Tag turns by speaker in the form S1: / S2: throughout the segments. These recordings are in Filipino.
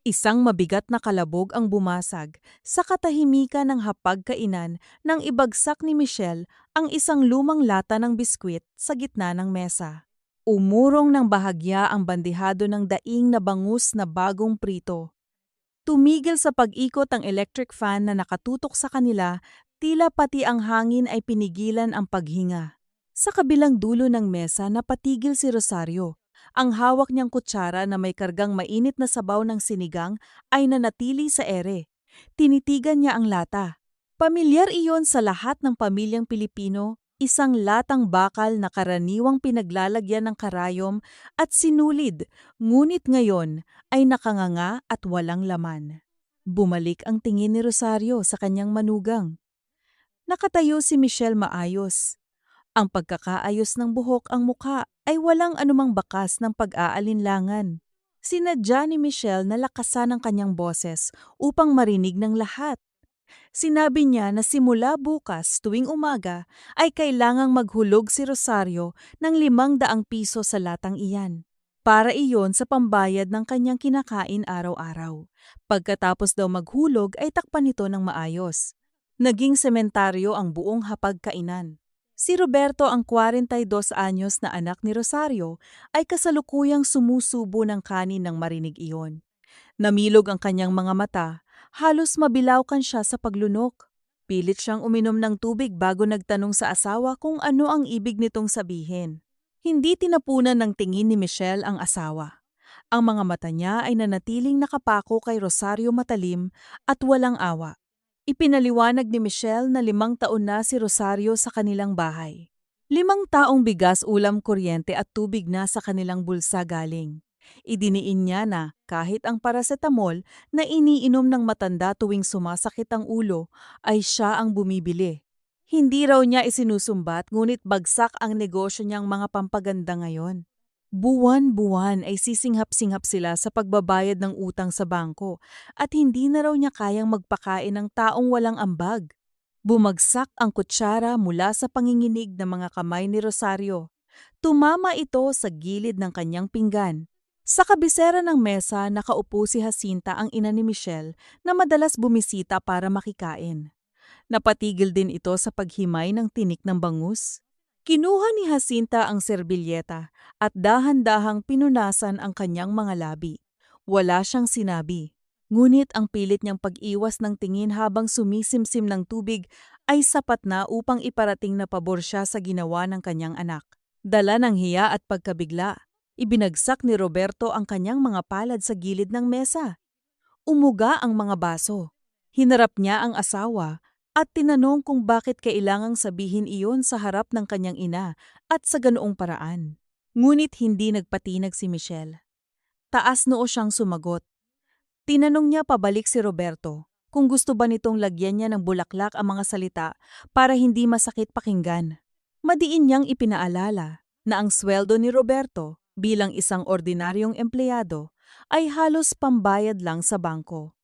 S1: Isang mabigat na kalabog ang bumasag sa katahimikan ng hapagkainan nang ibagsak ni Michelle ang isang lumang lata ng biskwit sa gitna ng mesa. Umurong ng bahagya ang bandihado ng daing na bangus na bagong prito. Tumigil sa pag-ikot ang electric fan na nakatutok sa kanila, tila pati ang hangin ay pinigilan ang paghinga. Sa kabilang dulo ng mesa napatigil si Rosario. Ang hawak niyang kutsara na may kargang mainit na sabaw ng sinigang ay nanatili sa ere. Tinitigan niya ang lata. Pamilyar iyon sa lahat ng pamilyang Pilipino, isang latang bakal na karaniwang pinaglalagyan ng karayom at sinulid, ngunit ngayon ay nakanganga at walang laman. Bumalik ang tingin ni Rosario sa kanyang manugang. Nakatayo si Michelle maayos. Ang pagkakaayos ng buhok ang mukha ay walang anumang bakas ng pag-aalinlangan. Sinadya ni Michelle na lakasan ang kanyang boses upang marinig ng lahat. Sinabi niya na simula bukas tuwing umaga ay kailangang maghulog si Rosario ng 500 piso sa latang iyan. Para iyon sa pambayad ng kanyang kinakain araw-araw. Pagkatapos daw maghulog ay takpan nito ng maayos. Naging sementaryo ang buong hapagkainan. Si Roberto, ang 42 anyos na anak ni Rosario, ay kasalukuyang sumusubo ng kanin nang marinig iyon. Namilog ang kanyang mga mata, halos mabilawkan siya sa paglunok. Pilit siyang uminom ng tubig bago nagtanong sa asawa kung ano ang ibig nitong sabihin. Hindi tinapunan ng tingin ni Michelle ang asawa. Ang mga mata niya ay nanatiling nakapako kay Rosario matalim at walang awa. Ipinaliwanag ni Michelle na 5 taon na si Rosario sa kanilang bahay. 5 taong bigas, ulam, kuryente at tubig na sa kanilang bulsa galing. Idiniin niya na kahit ang paracetamol na iniinom ng matanda tuwing sumasakit ang ulo ay siya ang bumibili. Hindi raw niya isinusumbat ngunit bagsak ang negosyo niyang mga pampaganda ngayon. Buwan-buwan ay sisinghap-singhap sila sa pagbabayad ng utang sa bangko at hindi na raw niya kayang magpakain ng taong walang ambag. Bumagsak ang kutsara mula sa panginginig ng mga kamay ni Rosario. Tumama ito sa gilid ng kanyang pinggan. Sa kabisera ng mesa nakaupo si Jacinta, ang ina ni Michelle, na madalas bumisita para makikain. Napatigil din ito sa paghimay ng tinik ng bangus. Kinuha ni Jacinta ang serbilyeta at dahan-dahang pinunasan ang kanyang mga labi. Wala siyang sinabi. Ngunit ang pilit niyang pag-iwas ng tingin habang sumisimsim ng tubig ay sapat na upang iparating na pabor siya sa ginawa ng kanyang anak. Dala ng hiya at pagkabigla, ibinagsak ni Roberto ang kanyang mga palad sa gilid ng mesa. Umuga ang mga baso. Hinarap niya ang asawa at tinanong kung bakit kailangang sabihin iyon sa harap ng kanyang ina at sa ganoong paraan. Ngunit hindi nagpatinag si Michelle. Taas noo siyang sumagot. Tinanong niya pabalik si Roberto kung gusto ba nitong lagyan niya ng bulaklak ang mga salita para hindi masakit pakinggan. Madiin niyang ipinaalala na ang sweldo ni Roberto bilang isang ordinaryong empleyado ay halos pambayad lang sa bangko.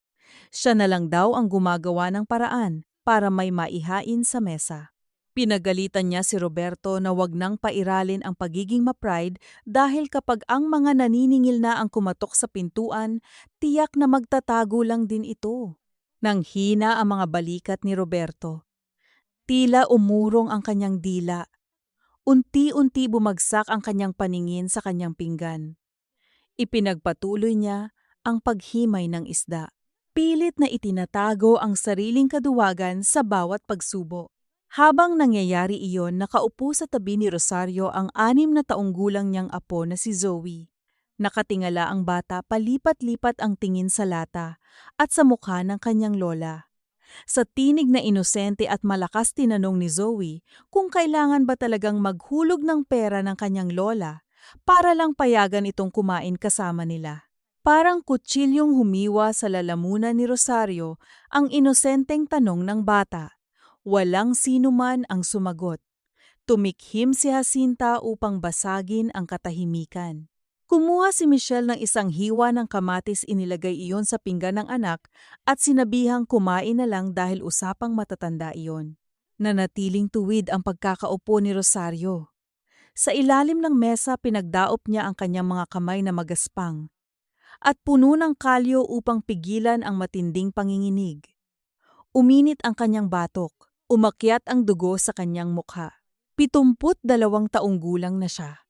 S1: Siya na lang daw ang gumagawa ng paraan para may maihain sa mesa. Pinagalitan niya si Roberto na wag nang pairalin ang pagiging ma-pride dahil kapag ang mga naniningil na ang kumatok sa pintuan, tiyak na magtatago lang din ito. Nang hina ang mga balikat ni Roberto. Tila umurong ang kanyang dila. Unti-unti bumagsak ang kanyang paningin sa kanyang pinggan. Ipinagpatuloy niya ang paghimay ng isda. Pilit na itinatago ang sariling kaduwagan sa bawat pagsubo. Habang nangyayari iyon, nakaupo sa tabi ni Rosario ang 6 na taong gulang niyang apo na si Zoe. Nakatingala ang bata, palipat-lipat ang tingin sa lata at sa mukha ng kanyang lola. Sa tinig na inosente at malakas tinanong ni Zoe kung kailangan ba talagang maghulog ng pera ng kanyang lola para lang payagan itong kumain kasama nila. Parang kutsilyong humiwa sa lalamunan ni Rosario ang inosenteng tanong ng bata. Walang sino man ang sumagot. Tumikhim si Jacinta upang basagin ang katahimikan. Kumuha si Michelle ng isang hiwa ng kamatis, inilagay iyon sa pinggan ng anak at sinabihang kumain na lang dahil usapang matatanda iyon. Nanatiling tuwid ang pagkakaupo ni Rosario. Sa ilalim ng mesa pinagdaop niya ang kanyang mga kamay na magaspang. at puno ng kalyo upang pigilan ang matinding panginginig. Uminit ang kanyang batok, umakyat ang dugo sa kanyang mukha. 72 taong gulang na siya.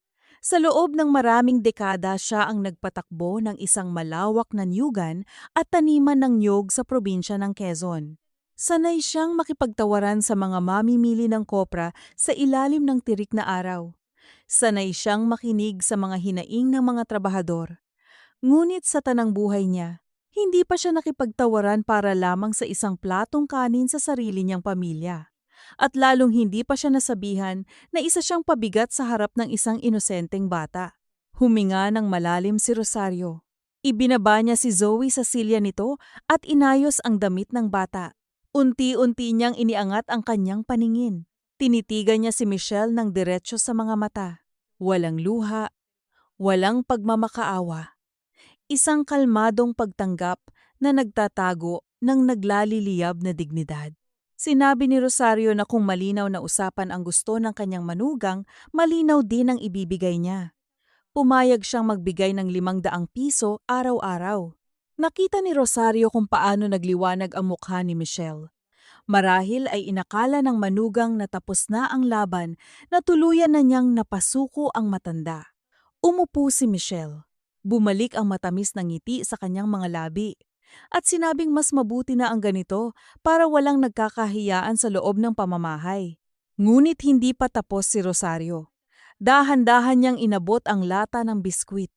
S1: Sa loob ng maraming dekada siya ang nagpatakbo ng isang malawak na niyugan at taniman ng niyog sa probinsya ng Quezon. Sanay siyang makipagtawaran sa mga mamimili ng kopra sa ilalim ng tirik na araw. Sanay siyang makinig sa mga hinaing ng mga trabahador. Ngunit sa tanang buhay niya, hindi pa siya nakipagtawaran para lamang sa isang platong kanin sa sarili niyang pamilya. At lalong hindi pa siya nasabihan na isa siyang pabigat sa harap ng isang inosenteng bata. Huminga ng malalim si Rosario. Ibinaba niya si Zoe sa silya nito at inayos ang damit ng bata. Unti-unti niyang iniangat ang kanyang paningin. Tinitigan niya si Michelle ng diretsyo sa mga mata. Walang luha, walang pagmamakaawa. Isang kalmadong pagtanggap na nagtatago ng naglaliliyab na dignidad. Sinabi ni Rosario na kung malinaw na usapan ang gusto ng kanyang manugang, malinaw din ang ibibigay niya. Pumayag siyang magbigay ng 500 piso araw-araw. Nakita ni Rosario kung paano nagliwanag ang mukha ni Michelle. Marahil ay inakala ng manugang na tapos na ang laban na tuluyan na niyang napasuko ang matanda. Umupo si Michelle. Bumalik ang matamis na ngiti sa kanyang mga labi. At sinabing mas mabuti na ang ganito para walang nagkakahiyaan sa loob ng pamamahay. Ngunit hindi pa tapos si Rosario. Dahan-dahan niyang inabot ang lata ng biskwit.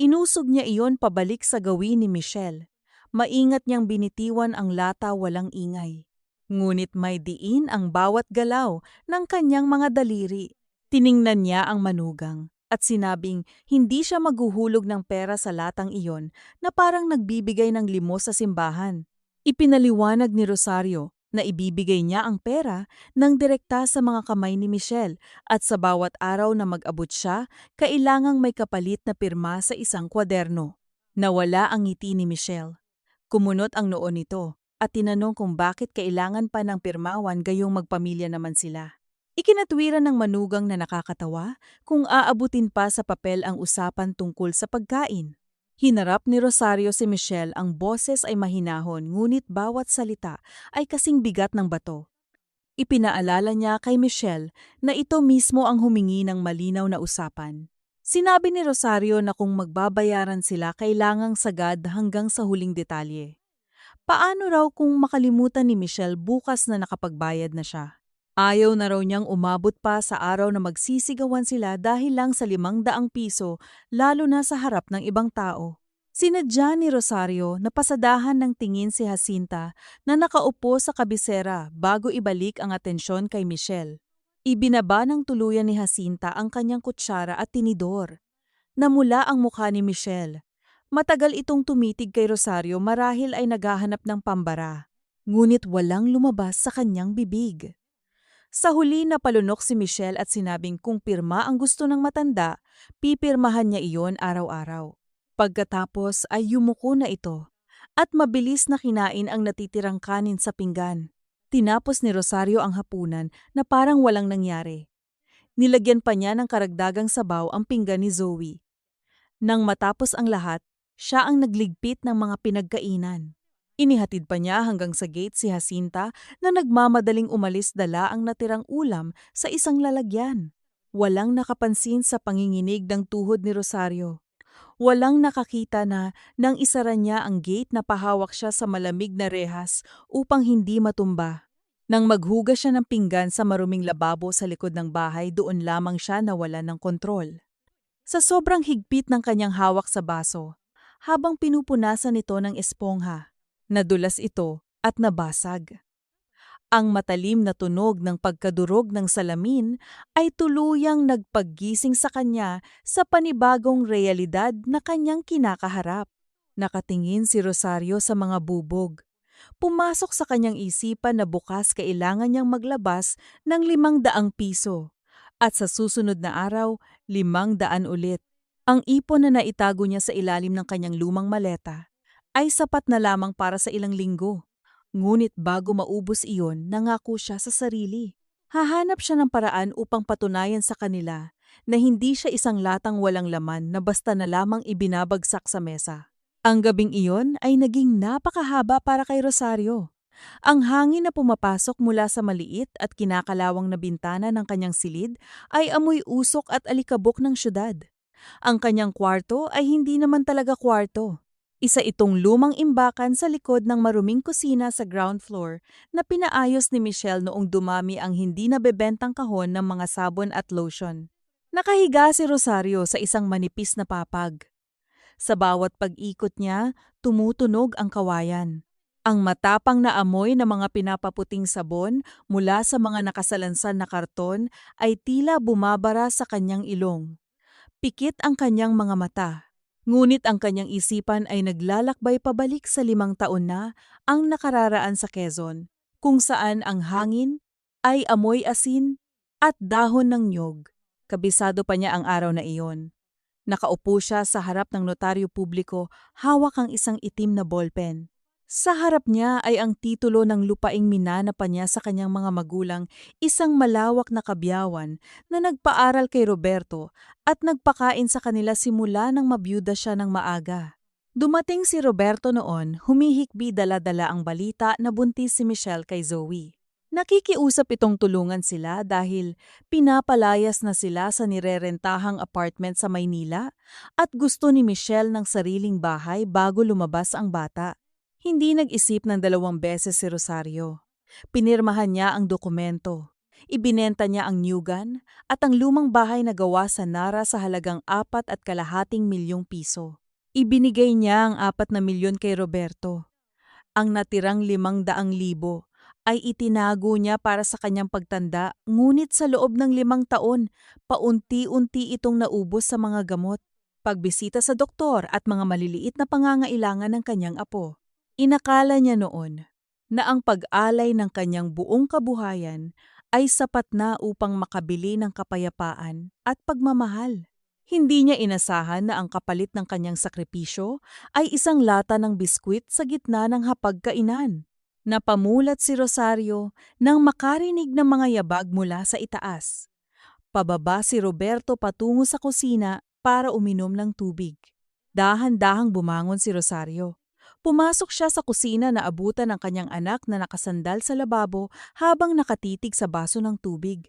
S1: Inusog niya iyon pabalik sa gawin ni Michelle. Maingat niyang binitiwan ang lata walang ingay. Ngunit may diin ang bawat galaw ng kanyang mga daliri. Tiningnan niya ang manugang at sinabing hindi siya maghuhulog ng pera sa latang iyon na parang nagbibigay ng limos sa simbahan. Ipinaliwanag ni Rosario na ibibigay niya ang pera ng direkta sa mga kamay ni Michelle at sa bawat araw na mag-abot siya, kailangang may kapalit na pirma sa isang kwaderno. Nawala ang ngiti ni Michelle. Kumunot ang noo nito at tinanong kung bakit kailangan pa ng pirmawan gayong magpamilya naman sila. Ikinatwiran ng manugang na nakakatawa kung aabutin pa sa papel ang usapan tungkol sa pagkain. Hinarap ni Rosario si Michelle, ang boses ay mahinahon ngunit bawat salita ay kasing bigat ng bato. Ipinaalala niya kay Michelle na ito mismo ang humingi ng malinaw na usapan. Sinabi ni Rosario na kung magbabayaran sila kailangang sagad hanggang sa huling detalye. Paano raw kung makalimutan ni Michelle bukas na nakapagbayad na siya? Ayaw na raw niyang umabot pa sa araw na magsisigawan sila dahil lang sa 500 piso, lalo na sa harap ng ibang tao. Sinadya ni Rosario na pasadahan ng tingin si Jacinta na nakaupo sa kabisera bago ibalik ang atensyon kay Michelle. Ibinaba ng tuluyan ni Jacinta ang kanyang kutsara at tinidor. Namula ang mukha ni Michelle. Matagal itong tumitig kay Rosario marahil ay naghahanap ng pambara. Ngunit walang lumabas sa kanyang bibig. Sa huli napalunok si Michelle at sinabing kung pirma ang gusto ng matanda, pipirmahan niya iyon araw-araw. Pagkatapos ay yumuko na ito at mabilis na kinain ang natitirang kanin sa pinggan. Tinapos ni Rosario ang hapunan na parang walang nangyari. Nilagyan pa niya ng karagdagang sabaw ang pinggan ni Zoe. Nang matapos ang lahat, siya ang nagligpit ng mga pinagkainan. Inihatid pa niya hanggang sa gate si Jacinta na nagmamadaling umalis dala ang natirang ulam sa isang lalagyan. Walang nakapansin sa panginginig ng tuhod ni Rosario. Walang nakakita na nang isara niya ang gate na pahawak siya sa malamig na rehas upang hindi matumba. Nang maghugas siya ng pinggan sa maruming lababo sa likod ng bahay, doon lamang siya nawalan ng kontrol. Sa sobrang higpit ng kanyang hawak sa baso, habang pinupunasan ito ng espongha, nadulas ito at nabasag. Ang matalim na tunog ng pagkadurog ng salamin ay tuluyang nagpaggising sa kanya sa panibagong realidad na kanyang kinakaharap. Nakatingin si Rosario sa mga bubog. Pumasok sa kanyang isipan na bukas kailangan niyang maglabas ng 500 piso. At sa susunod na araw, 500 ulit. Ang ipon na naitago niya sa ilalim ng kanyang lumang maleta ay sapat na lamang para sa ilang linggo. Ngunit bago maubos iyon, nangako siya sa sarili. Hahanap siya ng paraan upang patunayan sa kanila na hindi siya isang latang walang laman na basta na lamang ibinabagsak sa mesa. Ang gabing iyon ay naging napakahaba para kay Rosario. Ang hangin na pumapasok mula sa maliit at kinakalawang na bintana ng kanyang silid ay amoy usok at alikabok ng syudad. Ang kanyang kwarto ay hindi naman talaga kwarto. Isa itong lumang imbakan sa likod ng maruming kusina sa ground floor na pinaayos ni Michelle noong dumami ang hindi nabebentang kahon ng mga sabon at lotion. Nakahiga si Rosario sa isang manipis na papag. Sa bawat pag-ikot niya, tumutunog ang kawayan. Ang matapang na amoy ng mga pinapaputing sabon mula sa mga nakasalansan na karton ay tila bumabara sa kanyang ilong. Pikit ang kanyang mga mata. Ngunit ang kanyang isipan ay naglalakbay pabalik sa 5 taon na ang nakararaan sa Quezon, kung saan ang hangin ay amoy asin at dahon ng niyog. Kabisado pa niya ang araw na iyon. Nakaupo siya sa harap ng notaryo publiko, hawak ang isang itim na ballpen. Sa harap niya ay ang titulo ng lupaing minana pa niya sa kanyang mga magulang, isang malawak na kabyawan na nagpaaral kay Roberto at nagpakain sa kanila simula nang mabiyuda siya ng maaga. Dumating si Roberto noon, humihikbi dala-dala ang balita na buntis si Michelle kay Zoe. Nakikiusap itong tulungan sila dahil pinapalayas na sila sa nirerentahang apartment sa Maynila at gusto ni Michelle ng sariling bahay bago lumabas ang bata. Hindi nag-isip ng 2 beses si Rosario. Pinirmahan niya ang dokumento. Ibinenta niya ang Newgan at ang lumang bahay na gawa sa Nara sa halagang 4.5 milyong piso. Ibinigay niya ang 4 milyon kay Roberto. Ang natirang 500,000 ay itinago niya para sa kanyang pagtanda, ngunit sa loob ng 5 taon, paunti-unti itong naubos sa mga gamot, pagbisita sa doktor at mga maliliit na pangangailangan ng kanyang apo. Inakala niya noon na ang pag-alay ng kanyang buong kabuhayan ay sapat na upang makabili ng kapayapaan at pagmamahal. Hindi niya inasahan na ang kapalit ng kanyang sakripisyo ay isang lata ng biskwit sa gitna ng hapagkainan. Napamulat si Rosario nang makarinig ng mga yabag mula sa itaas. Pababa si Roberto patungo sa kusina para uminom ng tubig. Dahan-dahang bumangon si Rosario. Pumasok siya sa kusina na abutan ng kanyang anak na nakasandal sa lababo habang nakatitig sa baso ng tubig.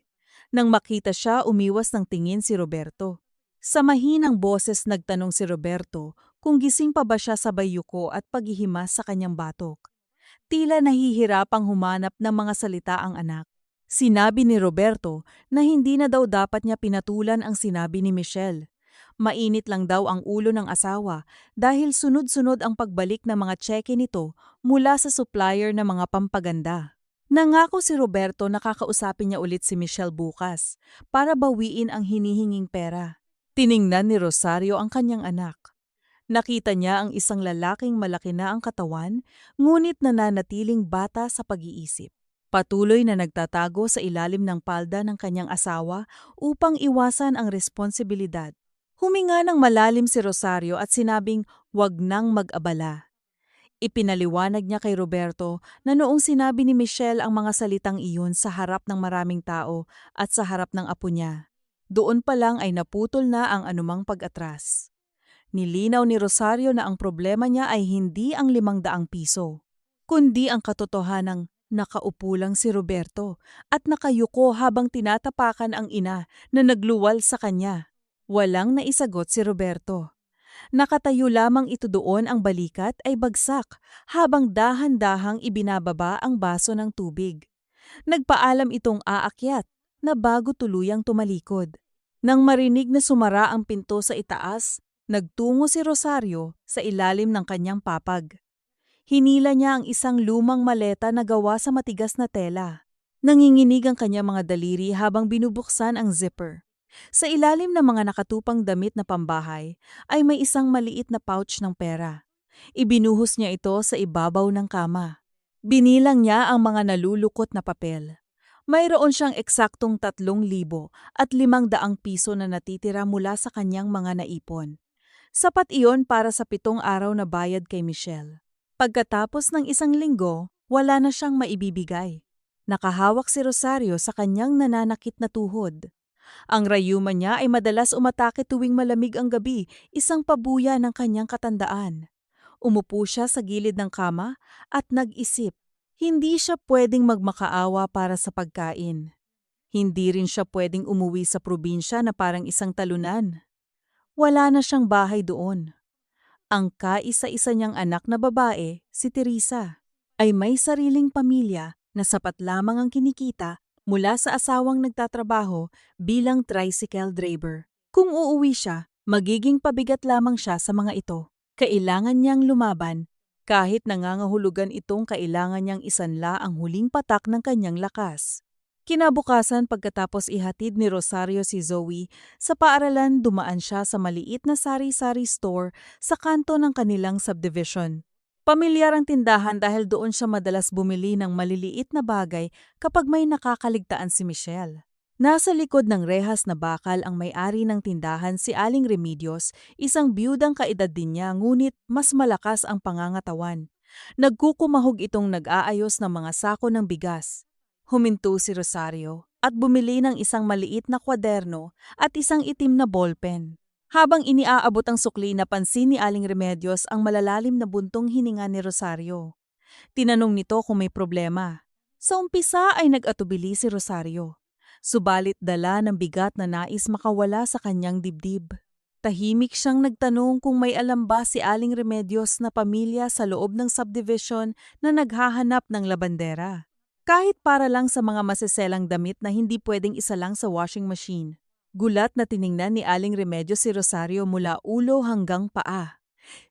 S1: Nang makita siya, umiwas ng tingin si Roberto. Sa mahinang boses nagtanong si Roberto kung gising pa ba siya sa bayuko at paghihimas sa kanyang batok. Tila nahihirapang humanap ng mga salita ang anak. Sinabi ni Roberto na hindi na daw dapat niya pinatulan ang sinabi ni Michelle. Mainit lang daw ang ulo ng asawa dahil sunod-sunod ang pagbalik ng mga tseke nito mula sa supplier ng mga pampaganda. Nangako si Roberto na kakausapin niya ulit si Michelle bukas para bawiin ang hinihinging pera. Tiningnan ni Rosario ang kanyang anak. Nakita niya ang isang lalaking malaki na ang katawan, ngunit nananatiling bata sa pag-iisip. Patuloy na nagtatago sa ilalim ng palda ng kanyang asawa upang iwasan ang responsibilidad. Huminga ng malalim si Rosario at sinabing wag nang mag-abala. Ipinaliwanag niya kay Roberto na noong sinabi ni Michelle ang mga salitang iyon sa harap ng maraming tao at sa harap ng apo niya, doon pa lang ay naputol na ang anumang pag-atras. Nilinaw ni Rosario na ang problema niya ay hindi ang 500 piso, kundi ang katotohanang nakaupo lang si Roberto at nakayuko habang tinatapakan ang ina na nagluwal sa kanya. Walang naisagot si Roberto. Nakatayo lamang ito doon, ang balikat ay bagsak habang dahan-dahang ibinababa ang baso ng tubig. Nagpaalam itong aakyat na bago tuluyang tumalikod. Nang marinig na sumara ang pinto sa itaas, nagtungo si Rosario sa ilalim ng kanyang papag. Hinila niya ang isang lumang maleta na gawa sa matigas na tela. Nanginginig ang kanyang mga daliri habang binubuksan ang zipper. Sa ilalim ng mga nakatupang damit na pambahay ay may isang maliit na pouch ng pera. Ibinuhos niya ito sa ibabaw ng kama. Binilang niya ang mga nalulukot na papel. Mayroon siyang eksaktong 3,500 piso na natitira mula sa kanyang mga naipon. Sapat iyon para sa 7 araw na bayad kay Michelle. Pagkatapos ng 1 linggo, wala na siyang maibibigay. Nakahawak si Rosario sa kanyang nananakit na tuhod. Ang rayuma niya ay madalas umatake tuwing malamig ang gabi, isang pabuya ng kanyang katandaan. Umupo siya sa gilid ng kama at nag-isip. Hindi siya pwedeng magmakaawa para sa pagkain. Hindi rin siya pwedeng umuwi sa probinsya na parang isang talunan. Wala na siyang bahay doon. Ang kaisa-isa niyang anak na babae, si Teresa, ay may sariling pamilya na sapat lamang ang kinikita mula sa asawang nagtatrabaho bilang tricycle driver. Kung uuwi siya, magiging pabigat lamang siya sa mga ito. Kailangan niyang lumaban kahit nangangahulugan itong kailangan niyang isanla ang huling patak ng kanyang lakas. Kinabukasan pagkatapos ihatid ni Rosario si Zoe sa paaralan, dumaan siya sa maliit na sari-sari store sa kanto ng kanilang subdivision. Pamilyar ang tindahan dahil doon siya madalas bumili ng maliliit na bagay kapag may nakakaligtaan si Michelle. Nasa likod ng rehas na bakal ang may-ari ng tindahan, si Aling Remedios, isang biyudang kaedad din niya ngunit mas malakas ang pangangatawan. Nagkukumahog itong nag-aayos ng mga sako ng bigas. Huminto si Rosario at bumili ng isang maliit na kwaderno at isang itim na ballpen. Habang iniaabot ang sukli, napansin ni Aling Remedios ang malalalim na buntong hininga ni Rosario. Tinanong nito kung may problema. Sa umpisa ay nag-atubili si Rosario. Subalit dala ng bigat na nais makawala sa kanyang dibdib. Tahimik siyang nagtanong kung may alam ba si Aling Remedios na pamilya sa loob ng subdivision na naghahanap ng labandera. Kahit para lang sa mga maseselang damit na hindi pwedeng isalang sa washing machine. Gulat na tiningnan ni Aling Remedios si Rosario mula ulo hanggang paa.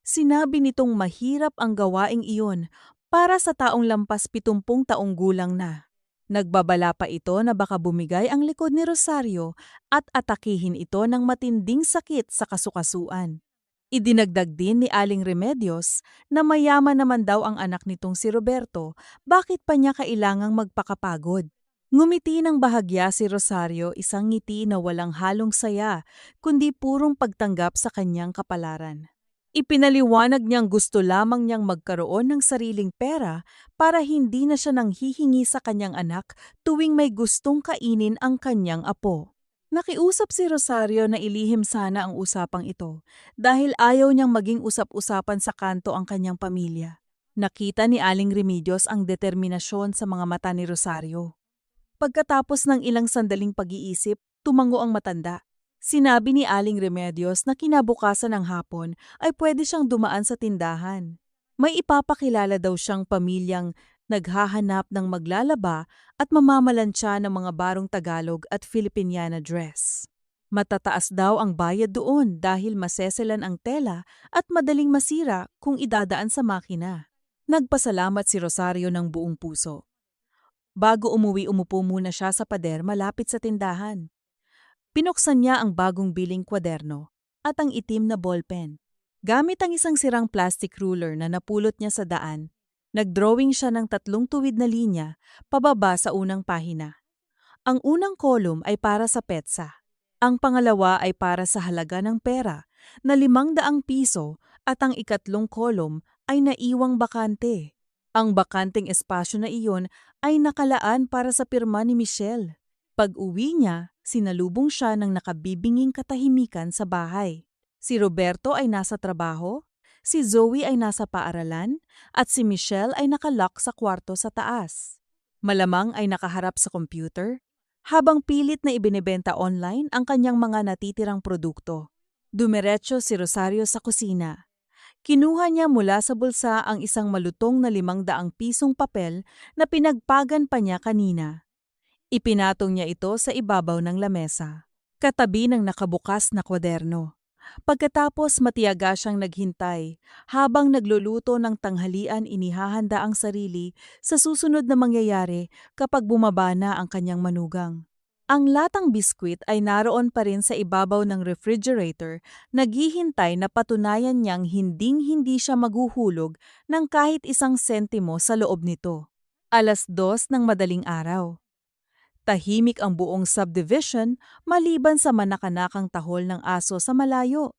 S1: Sinabi nitong mahirap ang gawaing iyon para sa taong lampas 70 taong gulang na. Nagbabala pa ito na baka bumigay ang likod ni Rosario at atakihin ito ng matinding sakit sa kasukasuan. Idinagdag din ni Aling Remedios na mayaman naman daw ang anak nitong si Roberto, bakit pa niya kailangang magpakapagod? Ngumiti ng bahagya si Rosario, isang ngiti na walang halong saya, kundi purong pagtanggap sa kanyang kapalaran. Ipinaliwanag niyang gusto lamang niyang magkaroon ng sariling pera para hindi na siya nanghihingi sa kanyang anak tuwing may gustong kainin ang kanyang apo. Nakiusap si Rosario na ilihim sana ang usapang ito dahil ayaw niyang maging usap-usapan sa kanto ang kanyang pamilya. Nakita ni Aling Remedios ang determinasyon sa mga mata ni Rosario. Pagkatapos ng ilang sandaling pag-iisip, tumango ang matanda. Sinabi ni Aling Remedios na kinabukasan ng hapon ay pwede siyang dumaan sa tindahan. May ipapakilala daw siyang pamilyang naghahanap ng maglalaba at mamamalansya ng mga barong Tagalog at Filipiniana dress. Matataas daw ang bayad doon dahil maseselan ang tela at madaling masira kung idadaan sa makina. Nagpasalamat si Rosario ng buong puso. Bago umuwi, umupo muna siya sa pader malapit sa tindahan. Pinuksan niya ang bagong biling kwaderno at ang itim na ballpen. Gamit ang isang sirang plastic ruler na napulot niya sa daan, nagdrawing siya ng 3 tuwid na linya pababa sa unang pahina. Ang unang kolum ay para sa petsa. Ang pangalawa ay para sa halaga ng pera na 500 piso at ang ikatlong kolum ay naiwang bakante. Ang bakanteng espasyo na iyon ay nakalaan para sa pirma ni Michelle. Pag-uwi niya, sinalubong siya ng nakabibinging katahimikan sa bahay. Si Roberto ay nasa trabaho, si Zoe ay nasa paaralan, at si Michelle ay nakalock sa kwarto sa taas. Malamang ay nakaharap sa computer, habang pilit na ibinebenta online ang kanyang mga natitirang produkto. Dumiretso si Rosario sa kusina. Kinuha niya mula sa bulsa ang isang malutong na 500 pisong papel na pinagpagan pa niya kanina. Ipinatong niya ito sa ibabaw ng lamesa, katabi ng nakabukas na kwaderno. Pagkatapos matiyaga siyang naghintay, habang nagluluto ng tanghalian inihahanda ang sarili sa susunod na mangyayari kapag bumaba na ang kanyang manugang. Ang latang biskwit ay naroon pa rin sa ibabaw ng refrigerator, naghihintay na patunayan niyang hinding-hindi siya maghuhulog ng kahit 1 sentimo sa loob nito. 2:00 ng madaling araw. Tahimik ang buong subdivision maliban sa manakanakang tahol ng aso sa malayo.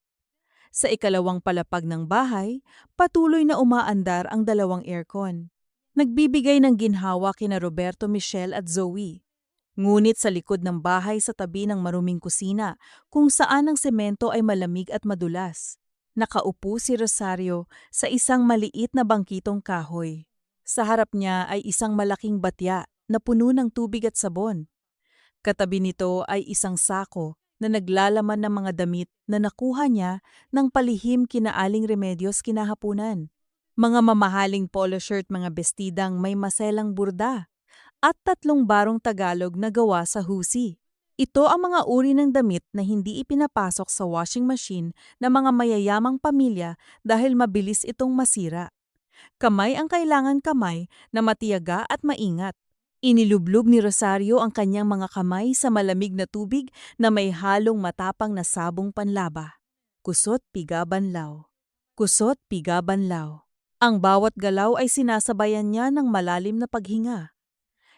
S1: Sa ikalawang palapag ng bahay, patuloy na umaandar ang 2 aircon. Nagbibigay ng ginhawa kina Roberto, Michelle at Zoe. Ngunit sa likod ng bahay sa tabi ng maruming kusina, kung saan ang semento ay malamig at madulas, Nakaupo si Rosario sa isang maliit na bangkitong kahoy. Sa harap niya ay isang malaking batya na puno ng tubig at sabon. Katabi nito ay isang sako na naglalaman ng mga damit na nakuha niya ng palihim kina Aling Remedios kinahapunan. Mga mamahaling polo shirt, mga bestidang may maselang burda at 3 barong Tagalog na gawa sa husi. Ito ang mga uri ng damit na hindi ipinapasok sa washing machine ng mga mayayamang pamilya dahil mabilis itong masira. Kamay ang kailangan kamay na matiyaga at maingat. Inilublob ni Rosario ang kanyang mga kamay sa malamig na tubig na may halong matapang na sabong panlaba. Kusot piga banlaw. Kusot piga banlaw. Ang bawat galaw ay sinasabayan niya ng malalim na paghinga.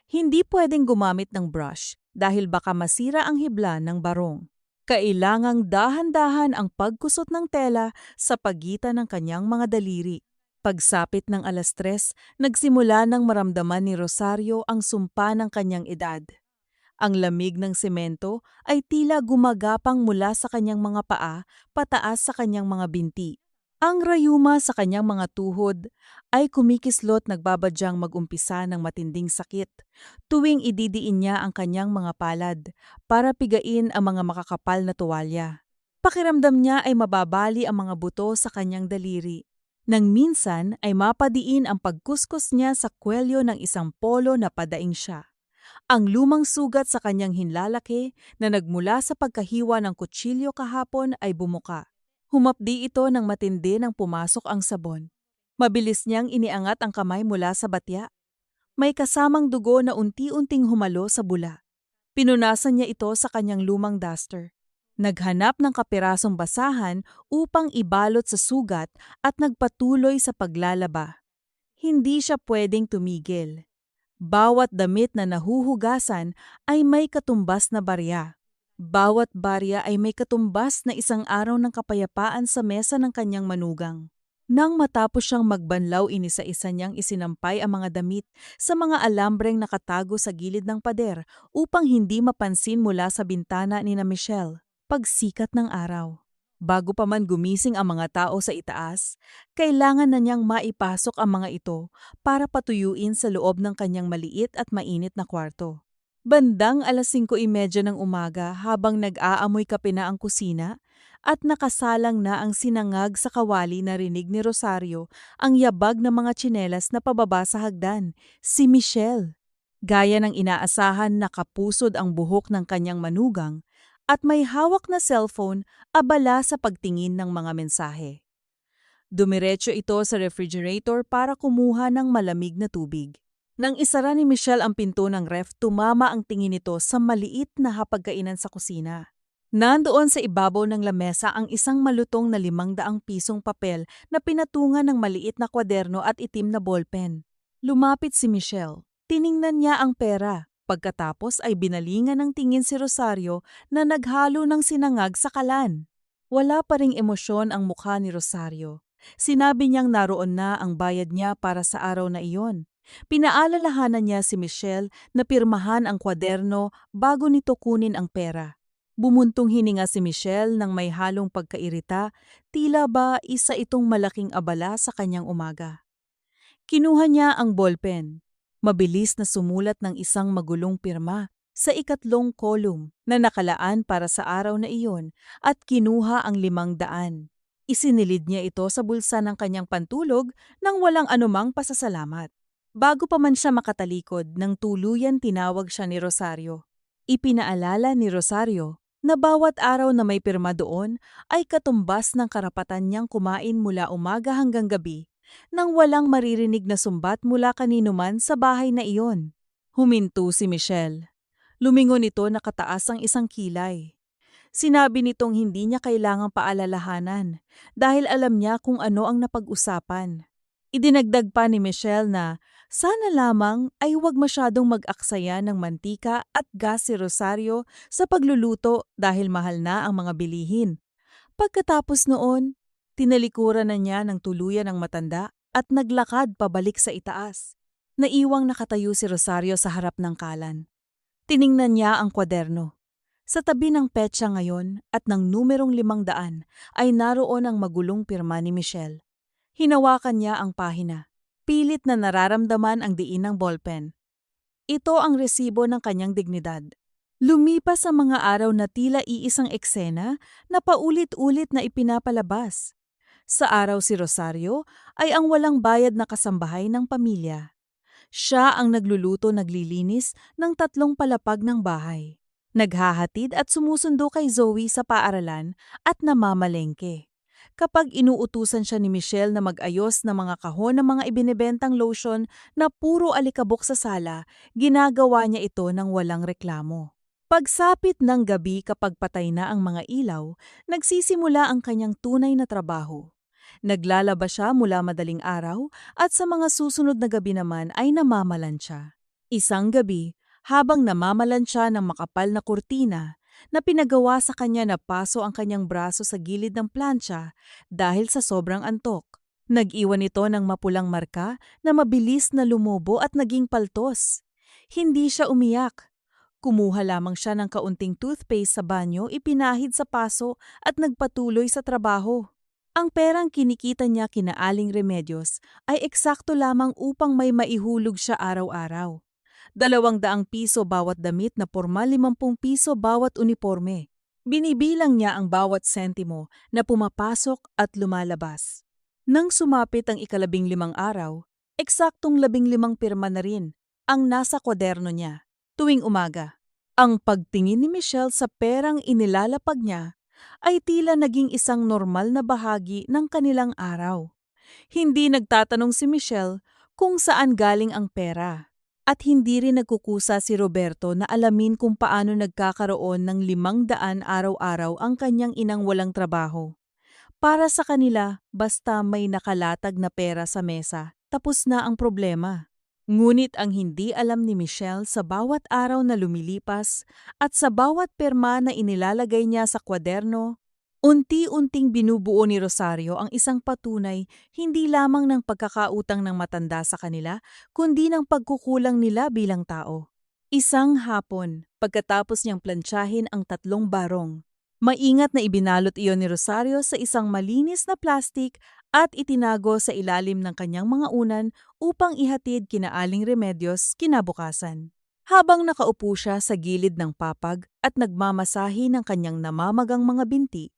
S1: Hindi pwedeng gumamit ng brush dahil baka masira ang hibla ng barong. Kailangang dahan-dahan ang pagkusot ng tela sa pagitan ng kanyang mga daliri. Pagsapit ng 3:00, nagsimula nang maramdaman ni Rosario ang sumpa ng kanyang edad. Ang lamig ng semento ay tila gumagapang mula sa kanyang mga paa pataas sa kanyang mga binti. Ang rayuma sa kanyang mga tuhod ay kumikislot nagbabadyang mag-umpisa ng matinding sakit tuwing ididiin niya ang kanyang mga palad para pigain ang mga makakapal na tuwalya. Pakiramdam niya ay mababali ang mga buto sa kanyang daliri. Nang minsan ay mapadiin ang pagkuskus niya sa kwelyo ng isang polo na padaing siya. Ang lumang sugat sa kanyang hinlalaki na nagmula sa pagkahiwa ng kutsilyo kahapon ay bumuka. Humapdi ito ng matindi nang pumasok ang sabon. Mabilis niyang iniangat ang kamay mula sa batya. May kasamang dugo na unti-unting humalo sa bula. Pinunasan niya ito sa kanyang lumang duster. Naghanap ng kapirasong basahan upang ibalot sa sugat at nagpatuloy sa paglalaba. Hindi siya pwedeng tumigil. Bawat damit na nahuhugasan ay may katumbas na barya. Bawat barya ay may katumbas na isang araw ng kapayapaan sa mesa ng kanyang manugang. Nang matapos siyang magbanlaw, inisa-isa niyang isinampay ang mga damit sa mga alambreng nakatago sa gilid ng pader upang hindi mapansin mula sa bintana ni na Michelle. Pagsikat ng araw. Bago pa man gumising ang mga tao sa itaas, kailangan na niyang maipasok ang mga ito para patuyuin sa loob ng kanyang maliit at mainit na kwarto. Bandang 5:30 ng umaga habang nag-aamoy kape na ang kusina at nakasalang na ang sinangag sa kawali, narinig ni Rosario ang yabag ng mga tsinelas na pababa sa hagdan, si Michelle. Gaya ng inaasahan, nakapusod ang buhok ng kanyang manugang at may hawak na cellphone, abala sa pagtingin ng mga mensahe. Dumiretso ito sa refrigerator para kumuha ng malamig na tubig. Nang isara ni Michelle ang pinto ng ref, tumama ang tingin nito sa maliit na hapagkainan sa kusina. Nandoon sa ibabaw ng lamesa ang isang malutong na 500 pisong papel na pinatungan ng maliit na kwaderno at itim na ballpen. Lumapit si Michelle. Tiningnan niya ang pera. Pagkatapos ay binalingan ng tingin si Rosario na naghalo ng sinangag sa kalan. Wala pa ring emosyon ang mukha ni Rosario. Sinabi niyang naroon na ang bayad niya para sa araw na iyon. Pinaalalahanan niya si Michelle na pirmahan ang kwaderno bago nito kunin ang pera. Bumuntong hininga si Michelle nang may halong pagkairita, tila ba isa itong malaking abala sa kanyang umaga. Kinuha niya ang ballpen. Mabilis na sumulat ng isang magulong pirma sa 3 kolum na nakalaan para sa araw na iyon at kinuha ang 500. Isinilid niya ito sa bulsa ng kanyang pantulog nang walang anumang pasasalamat. Bago pa man siya makatalikod, nang tuluyan tinawag siya ni Rosario. Ipinaalala ni Rosario na bawat araw na may pirma doon ay katumbas ng karapatan niyang kumain mula umaga hanggang gabi nang walang maririnig na sumbat mula kaninuman sa bahay na iyon. Huminto si Michelle. Lumingon ito, nakataas ang isang kilay. Sinabi nitong hindi niya kailangang paalalahanan dahil alam niya kung ano ang napag-usapan. Idinagdag pa ni Michelle na sana lamang ay huwag masyadong mag-aksaya ng mantika at gas si Rosario sa pagluluto dahil mahal na ang mga bilihin. Pagkatapos noon, tinalikuran na niya ng tuluyan ang matanda at naglakad pabalik sa itaas. Naiwang nakatayo si Rosario sa harap ng kalan. Tiningnan niya ang kwaderno. Sa tabi ng petsa ngayon at ng numerong 500 ay naroon ang magulong pirma ni Michelle. Hinawakan niya ang pahina. Pilit na nararamdaman ang diin ng ballpen. Ito ang resibo ng kanyang dignidad. Lumipas ang mga araw na tila iisang eksena na paulit-ulit na ipinapalabas. Sa araw si Rosario ay ang walang bayad na kasambahay ng pamilya. Siya ang nagluluto-naglilinis ng 3 palapag ng bahay. Naghahatid at sumusundo kay Zoe sa paaralan at namamalengke. Kapag inuutusan siya ni Michelle na mag-ayos ng mga kahon ng mga ibinebentang lotion na puro alikabok sa sala, ginagawa niya ito ng walang reklamo. Pagsapit ng gabi kapag patay na ang mga ilaw, nagsisimula ang kanyang tunay na trabaho. Naglalaba siya mula madaling araw at sa mga susunod na gabi naman ay namamalansya. Isang gabi, habang namamalansya ng makapal na kurtina, na pinagawa sa kanya na paso ang kanyang braso sa gilid ng plancha dahil sa sobrang antok. Nag-iwan ito ng mapulang marka na mabilis na lumobo at naging paltos. Hindi siya umiyak. Kumuha lamang siya ng kaunting toothpaste sa banyo, ipinahid sa paso at nagpatuloy sa trabaho. Ang perang kinikita niya kina Aling Remedios ay eksakto lamang upang may maihulog siya araw-araw. 200 piso bawat damit na porma, 50 piso bawat uniforme. Binibilang niya ang bawat sentimo na pumapasok at lumalabas. Nang sumapit ang ika-15 araw, eksaktong 15 pirma na rin ang nasa kwaderno niya. Tuwing umaga, ang pagtingin ni Michelle sa perang inilalapag niya ay tila naging isang normal na bahagi ng kanilang araw. Hindi nagtatanong si Michelle kung saan galing ang pera. At hindi rin nagkukusa si Roberto na alamin kung paano nagkakaroon ng 500 araw-araw ang kanyang inang walang trabaho. Para sa kanila, basta may nakalatag na pera sa mesa, tapos na ang problema. Ngunit ang hindi alam ni Michelle sa bawat araw na lumilipas at sa bawat pirma na inilalagay niya sa kwaderno, unti-unting binubuo ni Rosario ang isang patunay hindi lamang ng pagkakautang ng matanda sa kanila, kundi ng pagkukulang nila bilang tao. Isang hapon, pagkatapos niyang plantsahin ang 3 barong, maingat na ibinalot iyon ni Rosario sa isang malinis na plastik at itinago sa ilalim ng kanyang mga unan upang ihatid kina Aling Remedios kinabukasan. Habang nakaupo siya sa gilid ng papag at nagmamasahi ng kanyang namamagang mga binti,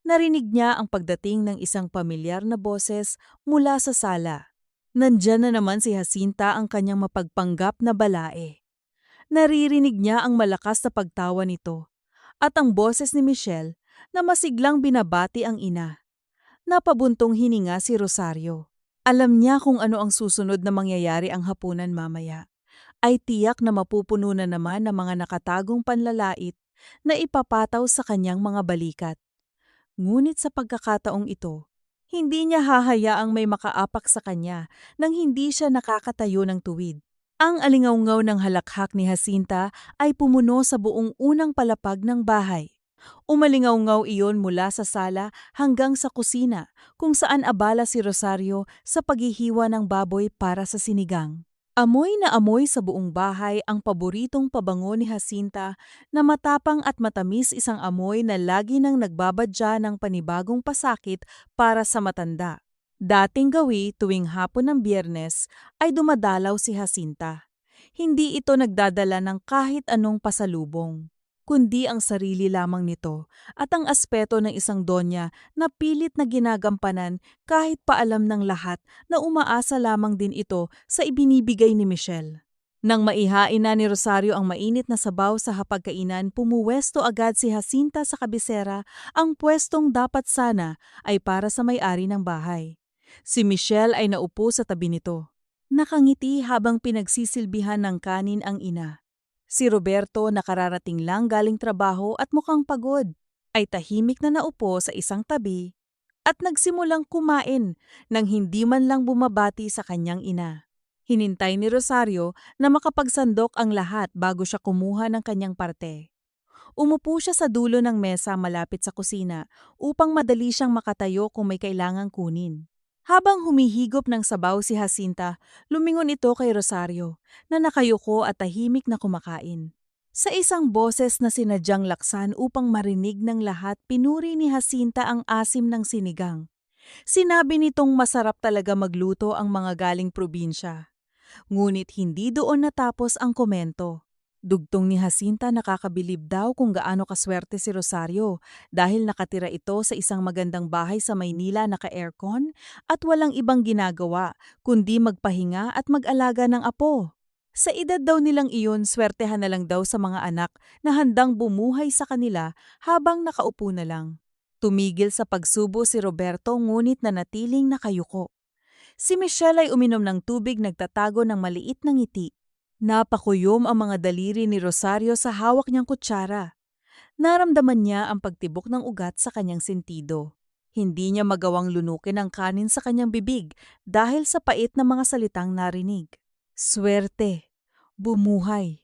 S1: narinig niya ang pagdating ng isang pamilyar na boses mula sa sala. Nandyan na naman si Jacinta, ang kanyang mapagpanggap na balae. Naririnig niya ang malakas na pagtawa nito at ang boses ni Michelle na masiglang binabati ang ina. Napabuntong hininga si Rosario. Alam niya kung ano ang susunod na mangyayari ang hapunan mamaya. Ay tiyak na mapupuno na naman ng mga nakatagong panlalait na ipapataw sa kanyang mga balikat. Ngunit sa pagkakataong ito, hindi niya hahayaang may makaapak sa kanya nang hindi siya nakakatayo ng tuwid. Ang alingawngaw ng halakhak ni Jacinta ay pumuno sa buong unang palapag ng bahay. Umalingawngaw iyon mula sa sala hanggang sa kusina kung saan abala si Rosario sa paghihiwa ng baboy para sa sinigang. Amoy na amoy sa buong bahay ang paboritong pabango ni Jacinta na matapang at matamis, isang amoy na lagi nang nagbabadya ng panibagong pasakit para sa matanda. Dating gawi tuwing hapon ng Biyernes ay dumadalaw si Jacinta. Hindi ito nagdadala ng kahit anong pasalubong, kundi ang sarili lamang nito at ang aspeto ng isang donya na pilit na ginagampanan kahit paalam ng lahat na umaasa lamang din ito sa ibinibigay ni Michelle. Nang maihain na ni Rosario ang mainit na sabaw sa hapagkainan, pumuwesto agad si Jacinta sa kabisera. Ang pwestong dapat sana ay para sa may-ari ng bahay. Si Michelle ay naupo sa tabi nito. Nakangiti habang pinagsisilbihan ng kanin ang ina. Si Roberto, nakararating lang galing trabaho at mukhang pagod, ay tahimik na naupo sa isang tabi at nagsimulang kumain nang hindi man lang bumabati sa kanyang ina. Hinintay ni Rosario na makapagsandok ang lahat bago siya kumuha ng kanyang parte. Umupo siya sa dulo ng mesa malapit sa kusina upang madali siyang makatayo kung may kailangang kunin. Habang humihigop ng sabaw si Jacinta, lumingon ito kay Rosario na nakayuko at tahimik na kumakain. Sa isang boses na sinadyang laksan upang marinig ng lahat, pinuri ni Jacinta ang asim ng sinigang. Sinabi nitong masarap talaga magluto ang mga galing probinsya. Ngunit hindi doon natapos ang komento. Dugtong ni Jacinta, nakakabilib daw kung gaano kaswerte si Rosario dahil nakatira ito sa isang magandang bahay sa Maynila naka-aircon at walang ibang ginagawa kundi magpahinga at mag-alaga ng apo. Sa edad daw nilang iyon, swertehan na lang daw sa mga anak na handang bumuhay sa kanila habang nakaupo na lang. Tumigil sa pagsubo si Roberto ngunit nanatiling nakayuko. Si Michelle ay uminom ng tubig, nagtatago ng maliit na ngiti. Napakuyom ang mga daliri ni Rosario sa hawak niyang kutsara. Naramdaman niya ang pagtibok ng ugat sa kanyang sentido. Hindi niya magawang lunukin ang kanin sa kanyang bibig dahil sa pait na mga salitang narinig. Swerte, bumuhay.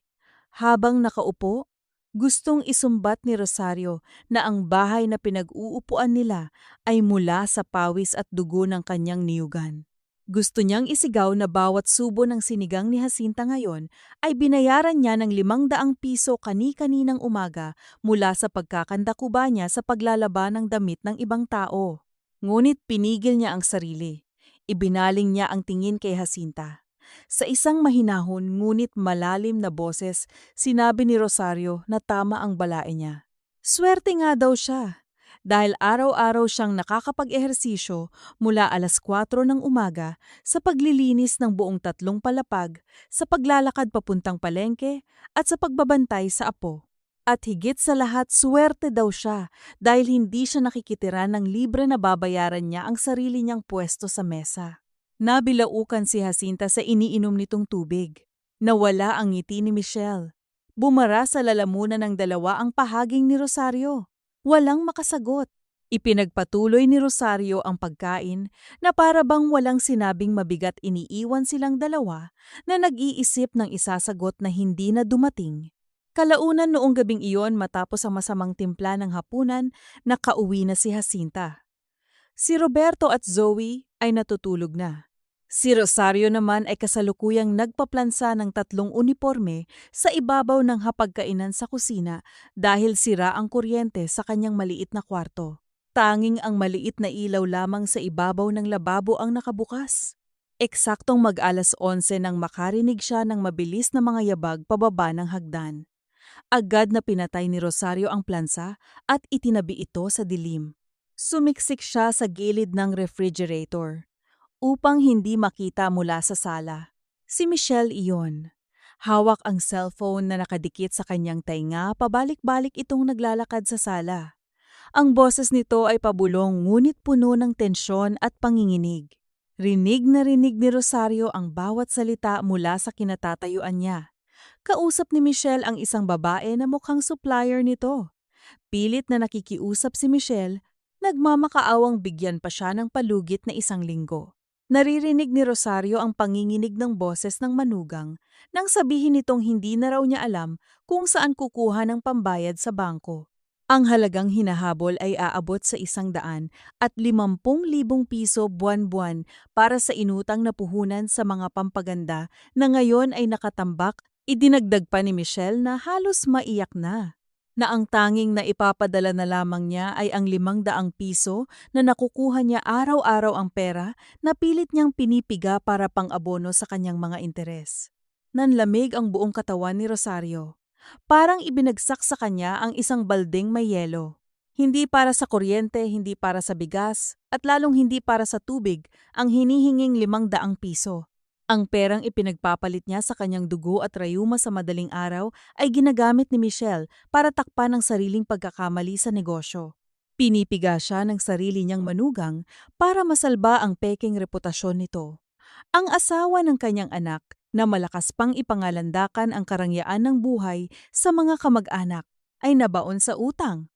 S1: Habang nakaupo, gustong isumbat ni Rosario na ang bahay na pinag-uupuan nila ay mula sa pawis at dugo ng kanyang niyugan. Gusto niyang isigaw na bawat subo ng sinigang ni Jacinta ngayon ay binayaran niya ng 500 piso kani-kaninang umaga mula sa pagkakandakuba niya sa paglalaba ng damit ng ibang tao. Ngunit pinigil niya ang sarili. Ibinaling niya ang tingin kay Jacinta. Sa isang mahinahon ngunit malalim na boses, sinabi ni Rosario na tama ang balae niya. Swerte nga daw siya. Dahil araw-araw siyang nakakapag-ehersisyo mula alas 4 ng umaga sa paglilinis ng buong 3 palapag, sa paglalakad papuntang palengke at sa pagbabantay sa apo. At higit sa lahat, swerte daw siya dahil hindi siya nakikitira ng libre na babayaran niya ang sarili niyang pwesto sa mesa. Nabilaukan si Jacinta sa iniinom nitong tubig. Nawala ang ngiti ni Michelle. Bumara sa lalamunan ng dalawa ang pahaging ni Rosario. Walang makasagot. Ipinagpatuloy ni Rosario ang pagkain na para bang walang sinabing mabigat, iniiwan silang dalawa na nag-iisip ng isasagot na hindi na dumating. Kalaunan noong gabing iyon, matapos ang masamang timpla ng hapunan, nakauwi na si Jacinta. Si Roberto at Zoe ay natutulog na. Si Rosario naman ay kasalukuyang nagpaplansa ng 3 uniporme sa ibabaw ng hapagkainan sa kusina dahil sira ang kuryente sa kanyang maliit na kwarto. Tanging ang maliit na ilaw lamang sa ibabaw ng lababo ang nakabukas. Eksaktong mag-alas 11 nang makarinig siya ng mabilis na mga yabag pababa ng hagdan. Agad na pinatay ni Rosario ang plansa at itinabi ito sa dilim. Sumiksik siya sa gilid ng refrigerator upang hindi makita mula sa sala. Si Michelle iyon. Hawak ang cellphone na nakadikit sa kanyang tainga, pabalik-balik itong naglalakad sa sala. Ang boses nito ay pabulong ngunit puno ng tensyon at panginginig. Rinig na rinig ni Rosario ang bawat salita mula sa kinatatayuan niya. Kausap ni Michelle ang isang babae na mukhang supplier nito. Pilit na nakikiusap si Michelle, nagmamakaawang bigyan pa siya ng palugit na 1 linggo. Naririnig ni Rosario ang panginginig ng boses ng manugang nang sabihin nitong hindi na raw niya alam kung saan kukuha ng pambayad sa bangko. Ang halagang hinahabol ay aabot sa 150,000 piso buwan-buwan para sa inutang na puhunan sa mga pampaganda na ngayon ay nakatambak. Idinagdag pa ni Michelle na halos maiyak na ang tanging na ipapadala na lamang niya ay ang 500 piso na nakukuha niya araw-araw, ang pera na pilit niyang pinipiga para pang-abono sa kanyang mga interes. Nanlamig ang buong katawan ni Rosario. Parang ibinagsak sa kanya ang isang balding may yelo. Hindi para sa kuryente, hindi para sa bigas, at lalong hindi para sa tubig ang hinihinging 500 piso. Ang perang ipinagpapalit niya sa kanyang dugo at rayuma sa madaling araw ay ginagamit ni Michelle para takpan ang sariling pagkakamali sa negosyo. Pinipiga siya ng sarili niyang manugang para masalba ang peking reputasyon nito. Ang asawa ng kanyang anak na malakas pang ipangalandakan ang karangyaan ng buhay sa mga kamag-anak ay nabaon sa utang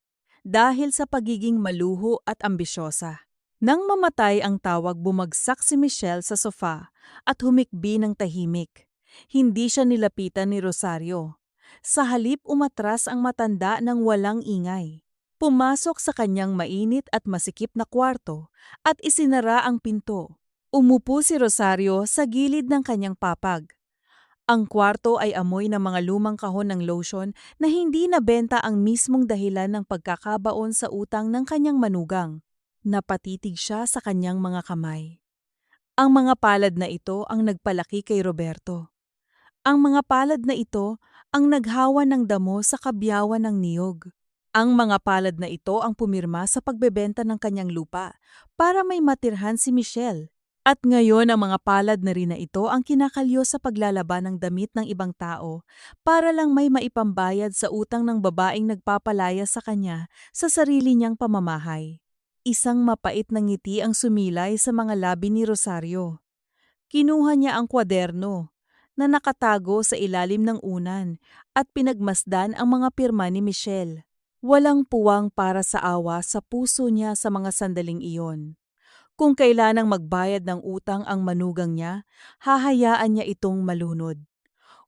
S1: dahil sa pagiging maluho at ambisyosa. Nang mamatay ang tawag, bumagsak si Michelle sa sofa at humikbi ng tahimik. Hindi siya nilapitan ni Rosario. Sa halip, umatras ang matanda ng walang ingay. Pumasok sa kanyang mainit at masikip na kwarto at isinara ang pinto. Umupo si Rosario sa gilid ng kanyang papag. Ang kwarto ay amoy ng mga lumang kahon ng lotion na hindi nabenta ang mismong dahilan ng pagkakabaon sa utang ng kanyang manugang. Napatitig siya sa kanyang mga kamay. Ang mga palad na ito ang nagpalaki kay Roberto. Ang mga palad na ito ang naghawa ng damo sa kabyawan ng niyog. Ang mga palad na ito ang pumirma sa pagbebenta ng kanyang lupa para may matirhan si Michelle. At ngayon ang mga palad na rin na ito ang kinakalyo sa paglalaban ng damit ng ibang tao para lang may maipambayad sa utang ng babaeng nagpapalaya sa kanya sa sarili niyang pamamahay. Isang mapait na ngiti ang sumilay sa mga labi ni Rosario. Kinuha niya ang kwaderno na nakatago sa ilalim ng unan at pinagmasdan ang mga pirma ni Michelle. Walang puwang para sa awa sa puso niya sa mga sandaling iyon. Kung kailanang magbayad ng utang ang manugang niya, hahayaan niya itong malunod.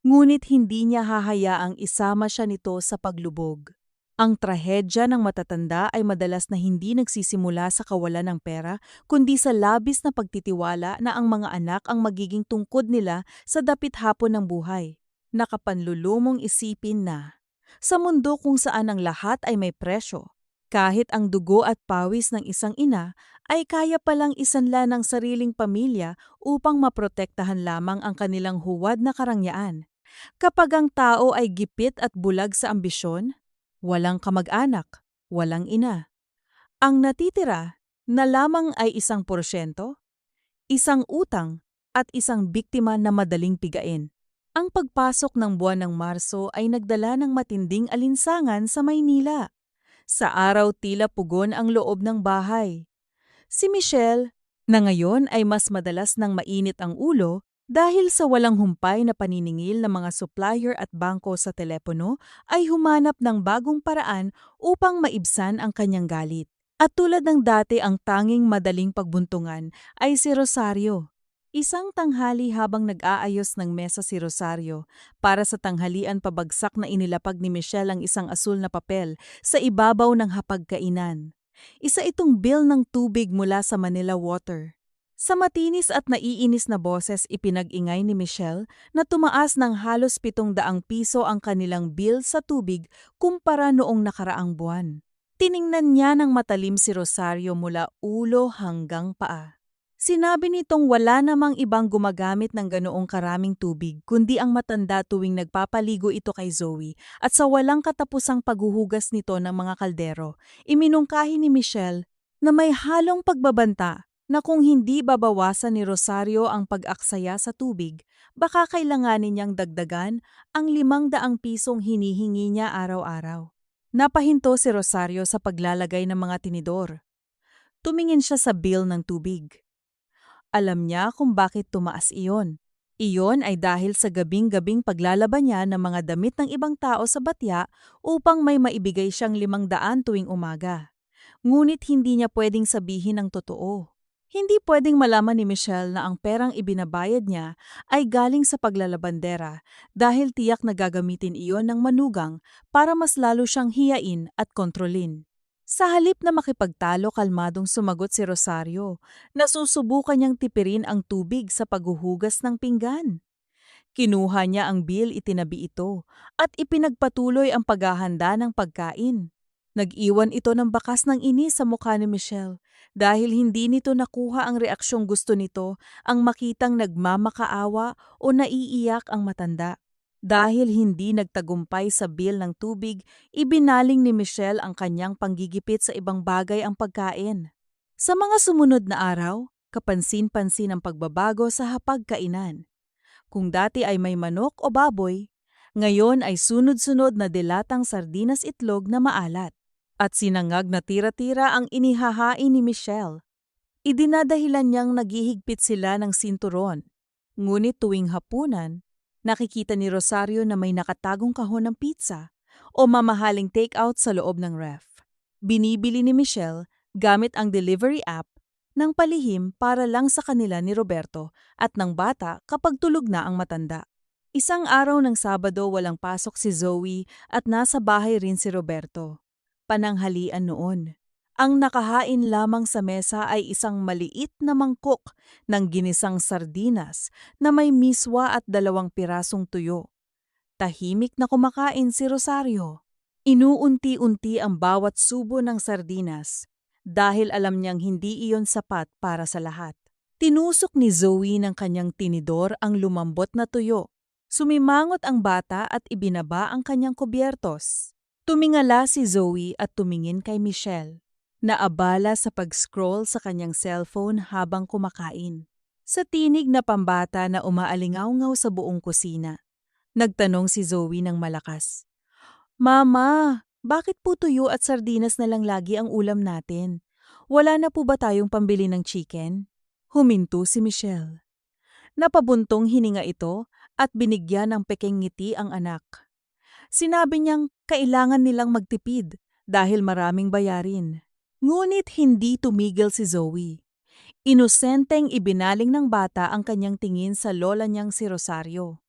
S1: Ngunit hindi niya hahayaang isama siya nito sa paglubog. Ang trahedya ng matatanda ay madalas na hindi nagsisimula sa kawalan ng pera, kundi sa labis na pagtitiwala na ang mga anak ang magiging tungkod nila sa dapit hapon ng buhay. Nakapanlulumong isipin na, sa mundo kung saan ang lahat ay may presyo, kahit ang dugo at pawis ng isang ina ay kaya palang isanla ng sariling pamilya upang maprotektahan lamang ang kanilang huwad na karangyaan. Kapag ang tao ay gipit at bulag sa ambisyon, walang kamag-anak, walang ina. Ang natitira na lamang ay 1%, isang utang at isang biktima na madaling pigain. Ang pagpasok ng buwan ng Marso ay nagdala ng matinding alinsangan sa Maynila. Sa araw tila pugon ang loob ng bahay. Si Michelle, na ngayon ay mas madalas nang mainit ang ulo dahil sa walang humpay na paniningil ng mga supplier at bangko sa telepono, ay humanap ng bagong paraan upang maibsan ang kanyang galit. At tulad ng dati ang tanging madaling pagbuntungan ay si Rosario. Isang tanghali habang nag-aayos ng mesa si Rosario, para sa tanghalian pabagsak na inilapag ni Michelle ang isang asul na papel sa ibabaw ng hapagkainan. Isa itong bill ng tubig mula sa Manila Water. Sa matinis at naiinis na boses ipinag-ingay ni Michelle na tumaas ng halos 700 piso ang kanilang bill sa tubig kumpara noong nakaraang buwan. Tiningnan niya ng matalim si Rosario mula ulo hanggang paa. Sinabi nitong wala namang ibang gumagamit ng ganoong karaming tubig kundi ang matanda tuwing nagpapaligo ito kay Zoe at sa walang katapusang paghuhugas nito ng mga kaldero, iminungkahi ni Michelle na may halong pagbabanta na kung hindi babawasan ni Rosario ang pag-aksaya sa tubig, baka kailanganin niyang dagdagan ang 500 pisong hinihingi niya araw-araw. Napahinto si Rosario sa paglalagay ng mga tinidor. Tumingin siya sa bill ng tubig. Alam niya kung bakit tumaas iyon. Iyon ay dahil sa gabing-gabing paglalaban niya ng mga damit ng ibang tao sa batya upang may maibigay siyang 500 tuwing umaga. Ngunit hindi niya pwedeng sabihin ang totoo. Hindi pwedeng malaman ni Michelle na ang perang ibinabayad niya ay galing sa paglalabandera dahil tiyak na gagamitin iyon ng manugang para mas lalo siyang hiyain at kontrolin. Sa halip na makipagtalo, kalmadong sumagot si Rosario. Nasusubukan niyang tipirin ang tubig sa paghuhugas ng pinggan. Kinuha niya ang bill, itinabi ito, at ipinagpatuloy ang paghahanda ng pagkain. Nag-iwan ito ng bakas ng inis sa mukha ni Michelle dahil hindi nito nakuha ang reaksyong gusto nito ang makitang nagmamakaawa o naiiyak ang matanda. Dahil hindi nagtagumpay sa bill ng tubig, ibinaling ni Michelle ang kanyang panggigipit sa ibang bagay ang pagkain. Sa mga sumunod na araw, kapansin-pansin ang pagbabago sa hapagkainan. Kung dati ay may manok o baboy, ngayon ay sunod-sunod na dilatang sardinas itlog na maalat. At sinangag na tira-tira ang inihahain ni Michelle. Idinadahilan niyang naghihigpit sila ng sinturon. Ngunit tuwing hapunan, nakikita ni Rosario na may nakatagong kahon ng pizza o mamahaling take-out sa loob ng ref. Binibili ni Michelle gamit ang delivery app ng palihim para lang sa kanila ni Roberto at ng bata kapag tulog na ang matanda. Isang araw ng Sabado walang pasok si Zoe at nasa bahay rin si Roberto. Pananghalian noon. Ang nakahain lamang sa mesa ay isang maliit na mangkok ng ginisang sardinas na may miswa at 2 pirasong tuyo. Tahimik na kumakain si Rosario. Inuunti-unti ang bawat subo ng sardinas dahil alam niyang hindi iyon sapat para sa lahat. Tinusok ni Zoe ng kanyang tinidor ang lumambot na tuyo. Sumimangot ang bata at ibinaba ang kanyang kubyertos. Tumingala si Zoe at tumingin kay Michelle. Naabala sa pag-scroll sa kanyang cellphone habang kumakain. Sa tinig na pambata na umaalingaw-ngaw sa buong kusina. Nagtanong si Zoe ng malakas. Mama, bakit po tuyo at sardinas na lang lagi ang ulam natin? Wala na po ba tayong pambili ng chicken? Huminto si Michelle. Napabuntong hininga ito at binigyan ng pekeng ngiti ang anak. Sinabi niyang kailangan nilang magtipid dahil maraming bayarin. Ngunit hindi tumigil si Zoe. Inosenteng ibinaling ng bata ang kanyang tingin sa lola niyang si Rosario.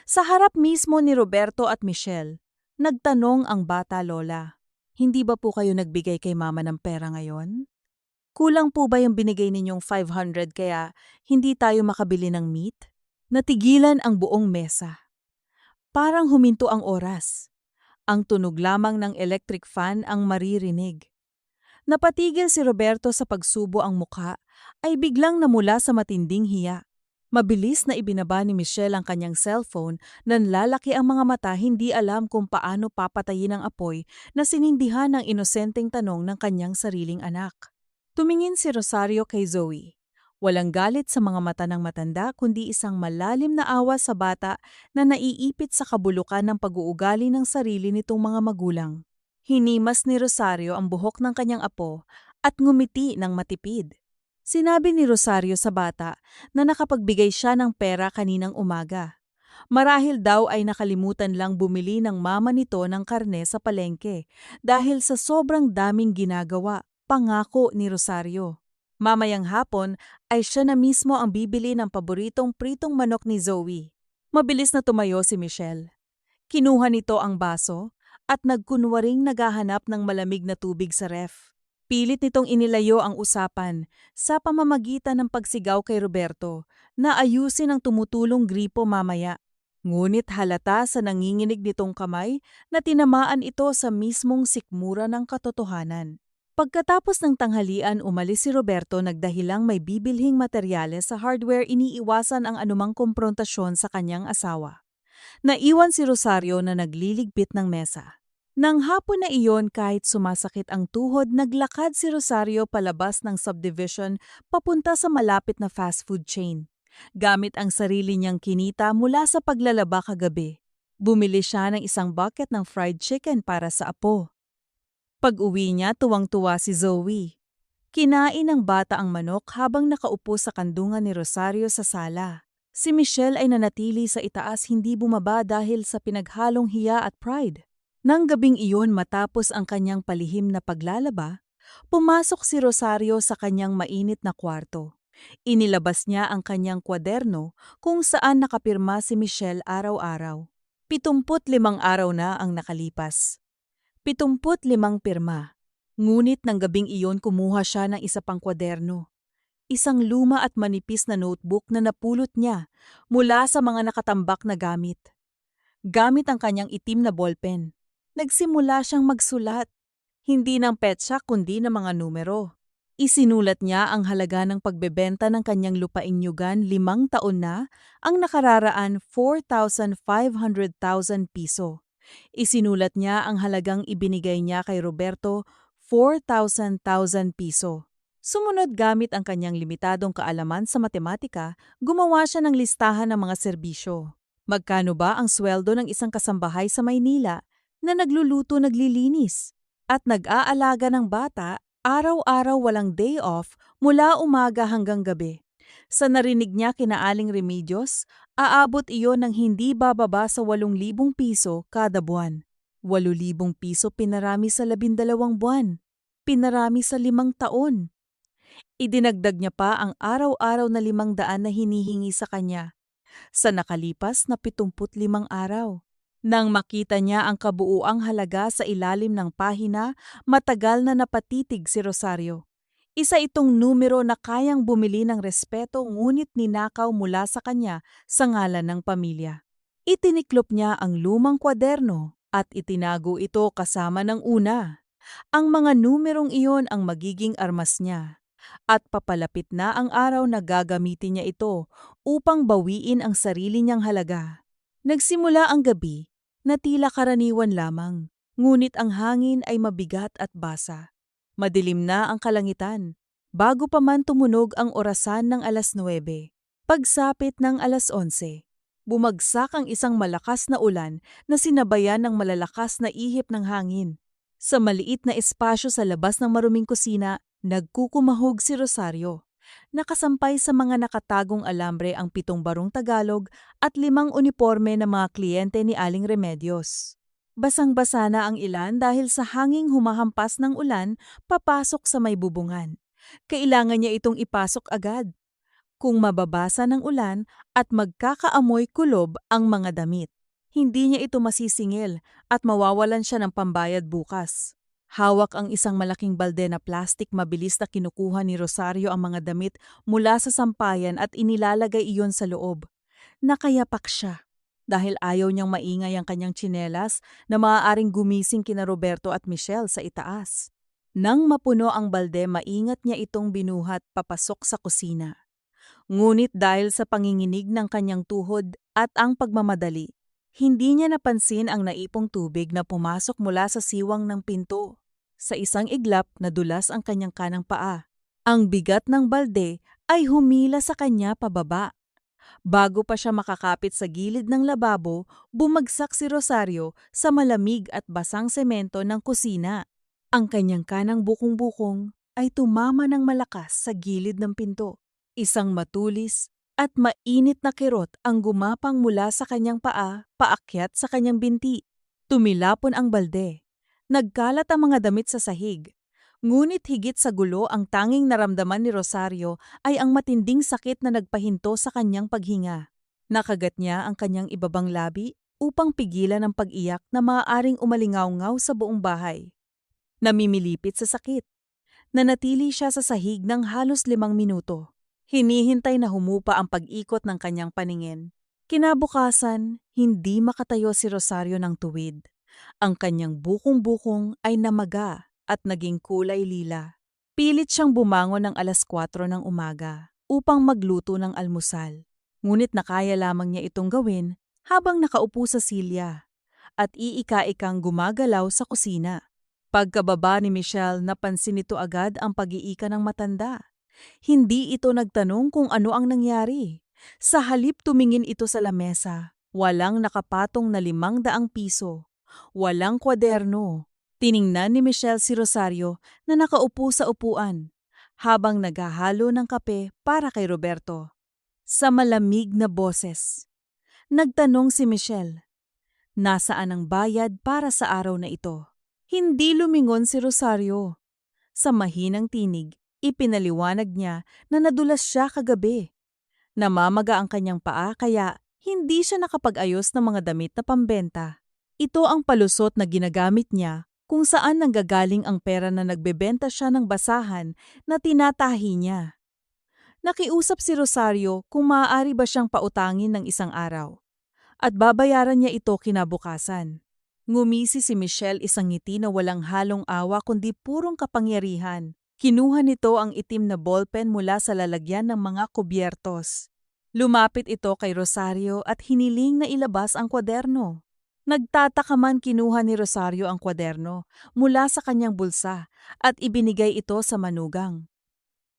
S1: Sa harap mismo ni Roberto at Michelle, nagtanong ang bata lola, "Hindi ba po kayo nagbigay kay mama ng pera ngayon? Kulang po ba yung binigay ninyong 500 kaya hindi tayo makabili ng meat?" Natigilan ang buong mesa. Parang huminto ang oras. Ang tunog lamang ng electric fan ang maririnig. Napatigil si Roberto sa pagsubo ang mukha ay biglang namula sa matinding hiya. Mabilis na ibinaba ni Michelle ang kanyang cellphone, nanlalaki ang mga mata hindi alam kung paano papatayin ang apoy na sinindihan ng inosenteng tanong ng kanyang sariling anak. Tumingin si Rosario kay Zoe. Walang galit sa mga mata ng matanda kundi isang malalim na awa sa bata na naiipit sa kabulukan ng pag-uugali ng sarili nitong mga magulang. Hinimas ni Rosario ang buhok ng kanyang apo at ngumiti ng matipid. Sinabi ni Rosario sa bata na nakapagbigay siya ng pera kaninang umaga. Marahil daw ay nakalimutan lang bumili ng mama nito ng karne sa palengke dahil sa sobrang daming ginagawa, pangako ni Rosario. Mamayang hapon ay siya na mismo ang bibili ng paboritong pritong manok ni Zoe. Mabilis na tumayo si Michelle. Kinuha nito ang baso at nagkunwaring naghahanap ng malamig na tubig sa ref. Pilit nitong inilayo ang usapan sa pamamagitan ng pagsigaw kay Roberto na ayusin ang tumutulong gripo mamaya. Ngunit halata sa nanginginig nitong kamay na tinamaan ito sa mismong sikmura ng katotohanan. Pagkatapos ng tanghalian umalis si Roberto nagdahilang may bibilhing materyales sa hardware iniiwasan ang anumang komprontasyon sa kanyang asawa. Naiwan si Rosario na nagliligpit ng mesa. Nang hapon na iyon kahit sumasakit ang tuhod, naglakad si Rosario palabas ng subdivision papunta sa malapit na fast food chain. Gamit ang sarili niyang kinita mula sa paglalaba kagabi. Bumili siya ng isang bucket ng fried chicken para sa apo. Pag-uwi niya, tuwang-tuwa si Zoe. Kinain ng bata ang manok habang nakaupo sa kandungan ni Rosario sa sala. Si Michelle ay nanatili sa itaas hindi bumaba dahil sa pinaghalong hiya at pride. Nang gabing iyon matapos ang kanyang palihim na paglalaba, pumasok si Rosario sa kanyang mainit na kwarto. Inilabas niya ang kanyang kwaderno kung saan nakapirma si Michelle araw-araw. 75 araw na ang nakalipas. 75 pirma. Ngunit nang gabing iyon kumuha siya ng isa pang kwaderno. Isang luma at manipis na notebook na napulot niya mula sa mga nakatambak na gamit. Gamit ang kanyang itim na ballpen. Nagsimula siyang magsulat, hindi ng petsa kundi ng mga numero. Isinulat niya ang halaga ng pagbebenta ng kanyang lupaing nyugan 5 taon na, ang nakararaan 4,500,000 piso. Isinulat niya ang halagang ibinigay niya kay Roberto 4,000 piso. Sumunod gamit ang kanyang limitadong kaalaman sa matematika, gumawa siya ng listahan ng mga serbisyo. Magkano ba ang sweldo ng isang kasambahay sa Maynila na nagluluto naglilinis at nag-aalaga ng bata araw-araw walang day off mula umaga hanggang gabi. Sa narinig niya kina Aling Remedios, aabot iyon ng hindi bababa sa 8,000 piso kada buwan. 8,000 piso pinarami sa 12 buwan. Pinarami sa 5 taon. Idinagdag niya pa ang araw-araw na 500 na hinihingi sa kanya sa nakalipas na 75 araw. Nang makita niya ang kabuuang halaga sa ilalim ng pahina, matagal na napatitig si Rosario. Isa itong numero na kayang bumili ng respeto ngunit ninakaw mula sa kanya sa ngalan ng pamilya. Itiniklop niya ang lumang kwaderno at itinago ito kasama ng una. Ang mga numerong iyon ang magiging armas niya. At papalapit na ang araw na gagamitin niya ito upang bawiin ang sarili niyang halaga. Nagsimula ang gabi na tila karaniwan lamang, ngunit ang hangin ay mabigat at basa. Madilim na ang kalangitan, bago pa man tumunog ang orasan ng 9:00. Pagsapit ng 11:00, bumagsak ang isang malakas na ulan na sinabayan ng malalakas na ihip ng hangin. Sa maliit na espasyo sa labas ng maruming kusina, nagkukumahog si Rosario. Nakasampay sa mga nakatagong alambre ang 7 barong Tagalog at 5 uniporme na mga kliyente ni Aling Remedios. Basang-basa na ang ilan dahil sa hanging humahampas ng ulan papasok sa may bubungan. Kailangan niya itong ipasok agad. Kung mababasa ng ulan at magkakaamoy kulob ang mga damit, hindi niya ito masisingil at mawawalan siya ng pambayad bukas. Hawak ang isang malaking balde na plastik, mabilis na kinukuha ni Rosario ang mga damit mula sa sampayan at inilalagay iyon sa loob. Nakayapak siya dahil ayaw niyang maingay ang kanyang tsinelas na maaaring gumising kina Roberto at Michelle sa itaas. Nang mapuno ang balde, maingat niya itong binuhat papasok sa kusina. Ngunit dahil sa panginginig ng kanyang tuhod at ang pagmamadali, hindi niya napansin ang naipong tubig na pumasok mula sa siwang ng pinto. Sa isang iglap, nadulas ang kanyang kanang paa. Ang bigat ng balde ay humila sa kanya pababa. Bago pa siya makakapit sa gilid ng lababo, bumagsak si Rosario sa malamig at basang semento ng kusina. Ang kanyang kanang bukong-bukong ay tumama ng malakas sa gilid ng pinto. Isang matulis at mainit na kirot ang gumapang mula sa kanyang paa paakyat sa kanyang binti. Tumilapon ang balde. Nagkalat ang mga damit sa sahig. Ngunit higit sa gulo, ang tanging naramdaman ni Rosario ay ang matinding sakit na nagpahinto sa kanyang paghinga. Nakagat niya ang kanyang ibabang labi upang pigilan ang pag-iyak na maaaring umalingaw-ngaw sa buong bahay. Namimilipit sa sakit. Nanatili siya sa sahig ng halos 5 minuto. Hinihintay na humupa ang pag-ikot ng kanyang paningin. Kinabukasan, hindi makatayo si Rosario ng tuwid. Ang kanyang bukong-bukong ay namaga at naging kulay lila. Pilit siyang bumangon ng 4:00 ng umaga upang magluto ng almusal. Ngunit nakaya lamang niya itong gawin habang nakaupo sa silya at iika-ikang gumagalaw sa kusina. Pagkababa ni Michelle, napansin nito agad ang pag-iika ng matanda. Hindi ito nagtanong kung ano ang nangyari. Sa halip tumingin ito sa lamesa. Walang nakapatong na 500 piso. Walang kwaderno. Tiningnan ni Michelle si Rosario na nakaupo sa upuan habang naghahalo ng kape para kay Roberto. Sa malamig na boses, nagtanong si Michelle, nasaan ang bayad para sa araw na ito? Hindi lumingon si Rosario. Sa mahinang tinig, ipinaliwanag niya na nadulas siya kagabi. Namamaga ang kanyang paa kaya hindi siya nakapag-ayos ng mga damit na pambenta. Ito ang palusot na ginagamit niya kung saan nanggagaling ang pera na nagbebenta siya ng basahan na tinatahi niya. Nakiusap si Rosario kung maaari ba siyang pautangin ng isang araw at babayaran niya ito kinabukasan. Ngumisi si Michelle, isang ngiti na walang halong awa kundi purong kapangyarihan. Kinuha nito ang itim na ballpen mula sa lalagyan ng mga kubyertos. Lumapit ito kay Rosario at hiniling na ilabas ang kwaderno. Nagtataka man, kinuha ni Rosario ang kwaderno mula sa kanyang bulsa at ibinigay ito sa manugang.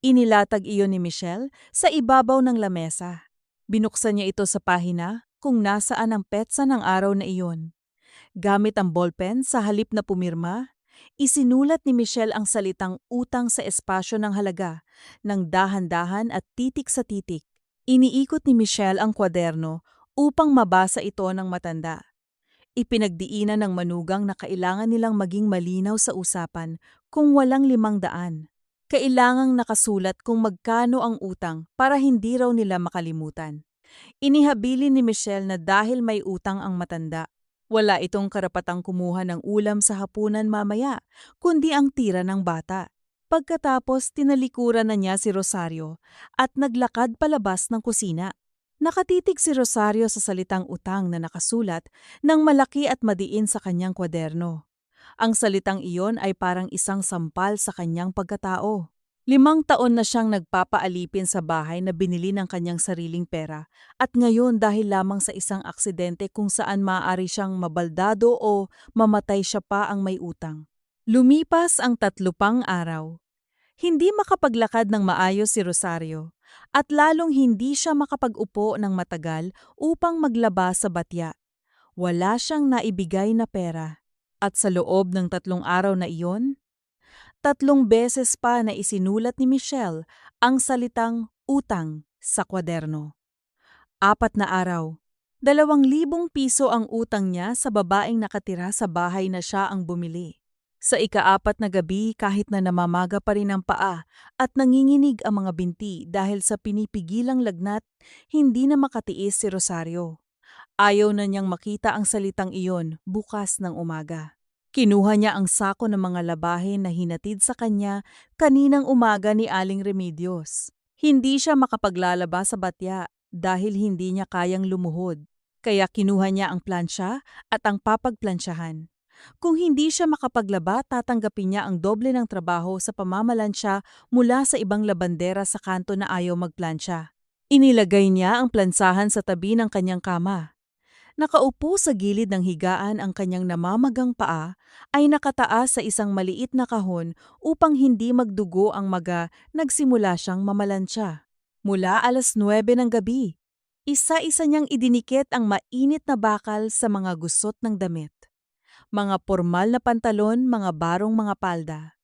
S1: Inilatag iyon ni Michelle sa ibabaw ng lamesa. Binuksan niya ito sa pahina kung nasaan ang petsa ng araw na iyon. Gamit ang ballpen, sa halip na pumirma, isinulat ni Michelle ang salitang utang sa espasyo ng halaga ng dahan-dahan at titik sa titik. Iniikot ni Michelle ang kwaderno upang mabasa ito ng matanda. Ipinagdiinan ng manugang na kailangan nilang maging malinaw sa usapan kung walang 500. Kailangang nakasulat kung magkano ang utang para hindi raw nila makalimutan. Inihabilin ni Michelle na dahil may utang ang matanda, Wala itong karapatang kumuha ng ulam sa hapunan mamaya, kundi ang tira ng bata. Pagkatapos, tinalikuran na niya si Rosario at naglakad palabas ng kusina. Nakatitig si Rosario sa salitang utang na nakasulat ng malaki at madiin sa kanyang kwaderno. Ang salitang iyon ay parang isang sampal sa kanyang pagkatao. 5 taon na siyang nagpapaalipin sa bahay na binili ng kanyang sariling pera at ngayon dahil lamang sa isang aksidente kung saan maaari siyang mabaldado o mamatay siya pa ang may utang. Lumipas ang 3 pang araw. Hindi makapaglakad ng maayos si Rosario at lalong hindi siya makapag-upo ng matagal upang maglaba sa batya. Wala siyang naibigay na pera. At sa loob ng 3 araw na iyon, 3 beses pa na isinulat ni Michelle ang salitang utang sa kwaderno. 4 na araw. 2,000 piso ang utang niya sa babaeng nakatira sa bahay na siya ang bumili. Sa ika-4 na gabi kahit na namamaga pa rin ang paa at nanginginig ang mga binti dahil sa pinipigilang lagnat, hindi na makatiis si Rosario. Ayaw na niyang makita ang salitang iyon bukas ng umaga. Kinuha niya ang sako ng mga labahin na hinatid sa kanya kaninang umaga ni Aling Remedios. Hindi siya makapaglalaba sa batya dahil hindi niya kayang lumuhod. Kaya kinuha niya ang plansya at ang papagplansyahan. Kung hindi siya makapaglaba, tatanggapin niya ang doble ng trabaho sa pamamalansya mula sa ibang labandera sa kanto na ayaw magplansya. Inilagay niya ang plansahan sa tabi ng kanyang kama. Nakaupo sa gilid ng higaan ang kanyang namamagang paa ay nakataas sa isang maliit na kahon upang hindi magdugo ang maga, nagsimula siyang mamalansya. Mula 9:00 ng gabi, isa-isa niyang idinikit ang mainit na bakal sa mga gusot ng damit. Mga pormal na pantalon, mga barong mga palda.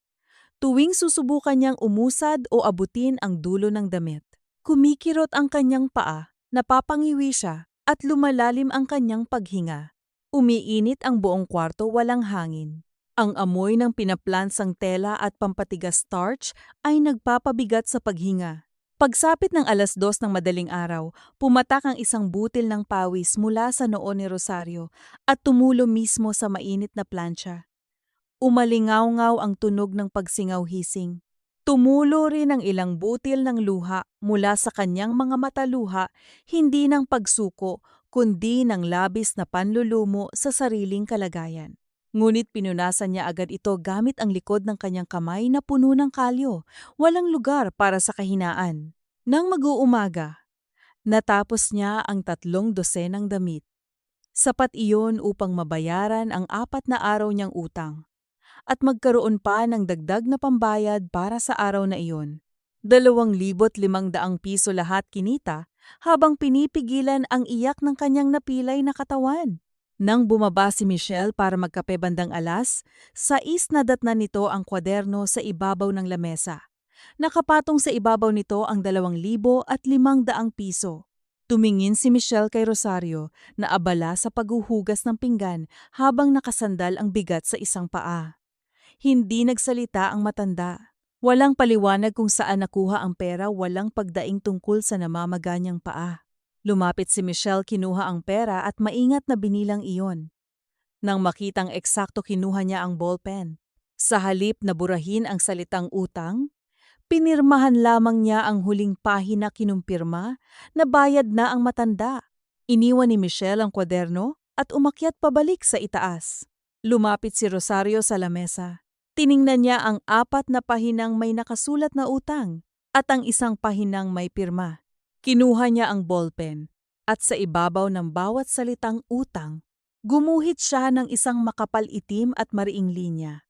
S1: Tuwing susubukan niyang umusad o abutin ang dulo ng damit, kumikirot ang kanyang paa, napapangiwi siya at lumalalim ang kanyang paghinga. Umiinit ang buong kwarto, walang hangin. Ang amoy ng pinaplansang tela at pampatigas starch ay nagpapabigat sa paghinga. Pagsapit ng 2:00 ng madaling araw, pumatak ang isang butil ng pawis mula sa noo ni Rosario at tumulo mismo sa mainit na plancha. Umalingaw-ngaw ang tunog ng pagsingaw-hising. Tumulo rin ang ilang butil ng luha mula sa kanyang mga mataluha, hindi ng pagsuko, kundi ng labis na panlulumo sa sariling kalagayan. Ngunit pinunasan niya agad ito gamit ang likod ng kanyang kamay na puno ng kalyo, walang lugar para sa kahinaan. Nang mag-uumaga, natapos niya ang 3 dosenang damit. Sapat iyon upang mabayaran ang 4 na araw niyang utang at magkaroon pa ng dagdag na pambayad para sa araw na iyon. 2,500 piso lahat kinita habang pinipigilan ang iyak ng kanyang napilay na katawan. Nang bumaba si Michelle para magkape bandang 6:00, nadatnan nito ang kwaderno sa ibabaw ng lamesa. Nakapatong sa ibabaw nito ang 2,500 piso. Tumingin si Michelle kay Rosario na abala sa paghuhugas ng pinggan habang nakasandal ang bigat sa isang paa. Hindi nagsalita ang matanda. Walang paliwanag kung saan nakuha ang pera, walang pagdaing tungkol sa namamaga niyang paa. Lumapit si Michelle, kinuha ang pera at maingat na binilang iyon. Nang makitang eksakto, kinuha niya ang ballpen. Sa halip na burahin ang salitang utang, pinirmahan lamang niya ang huling pahina, kinumpirma na bayad na ang matanda. Iniwan ni Michelle ang kwaderno at umakyat pabalik sa itaas. Lumapit si Rosario sa lamesa. Tiningnan niya ang 4 na pahinang may nakasulat na utang at ang isang pahinang may pirma. Kinuha niya ang ballpen at sa ibabaw ng bawat salitang utang, gumuhit siya ng isang makapal itim at mariing linya.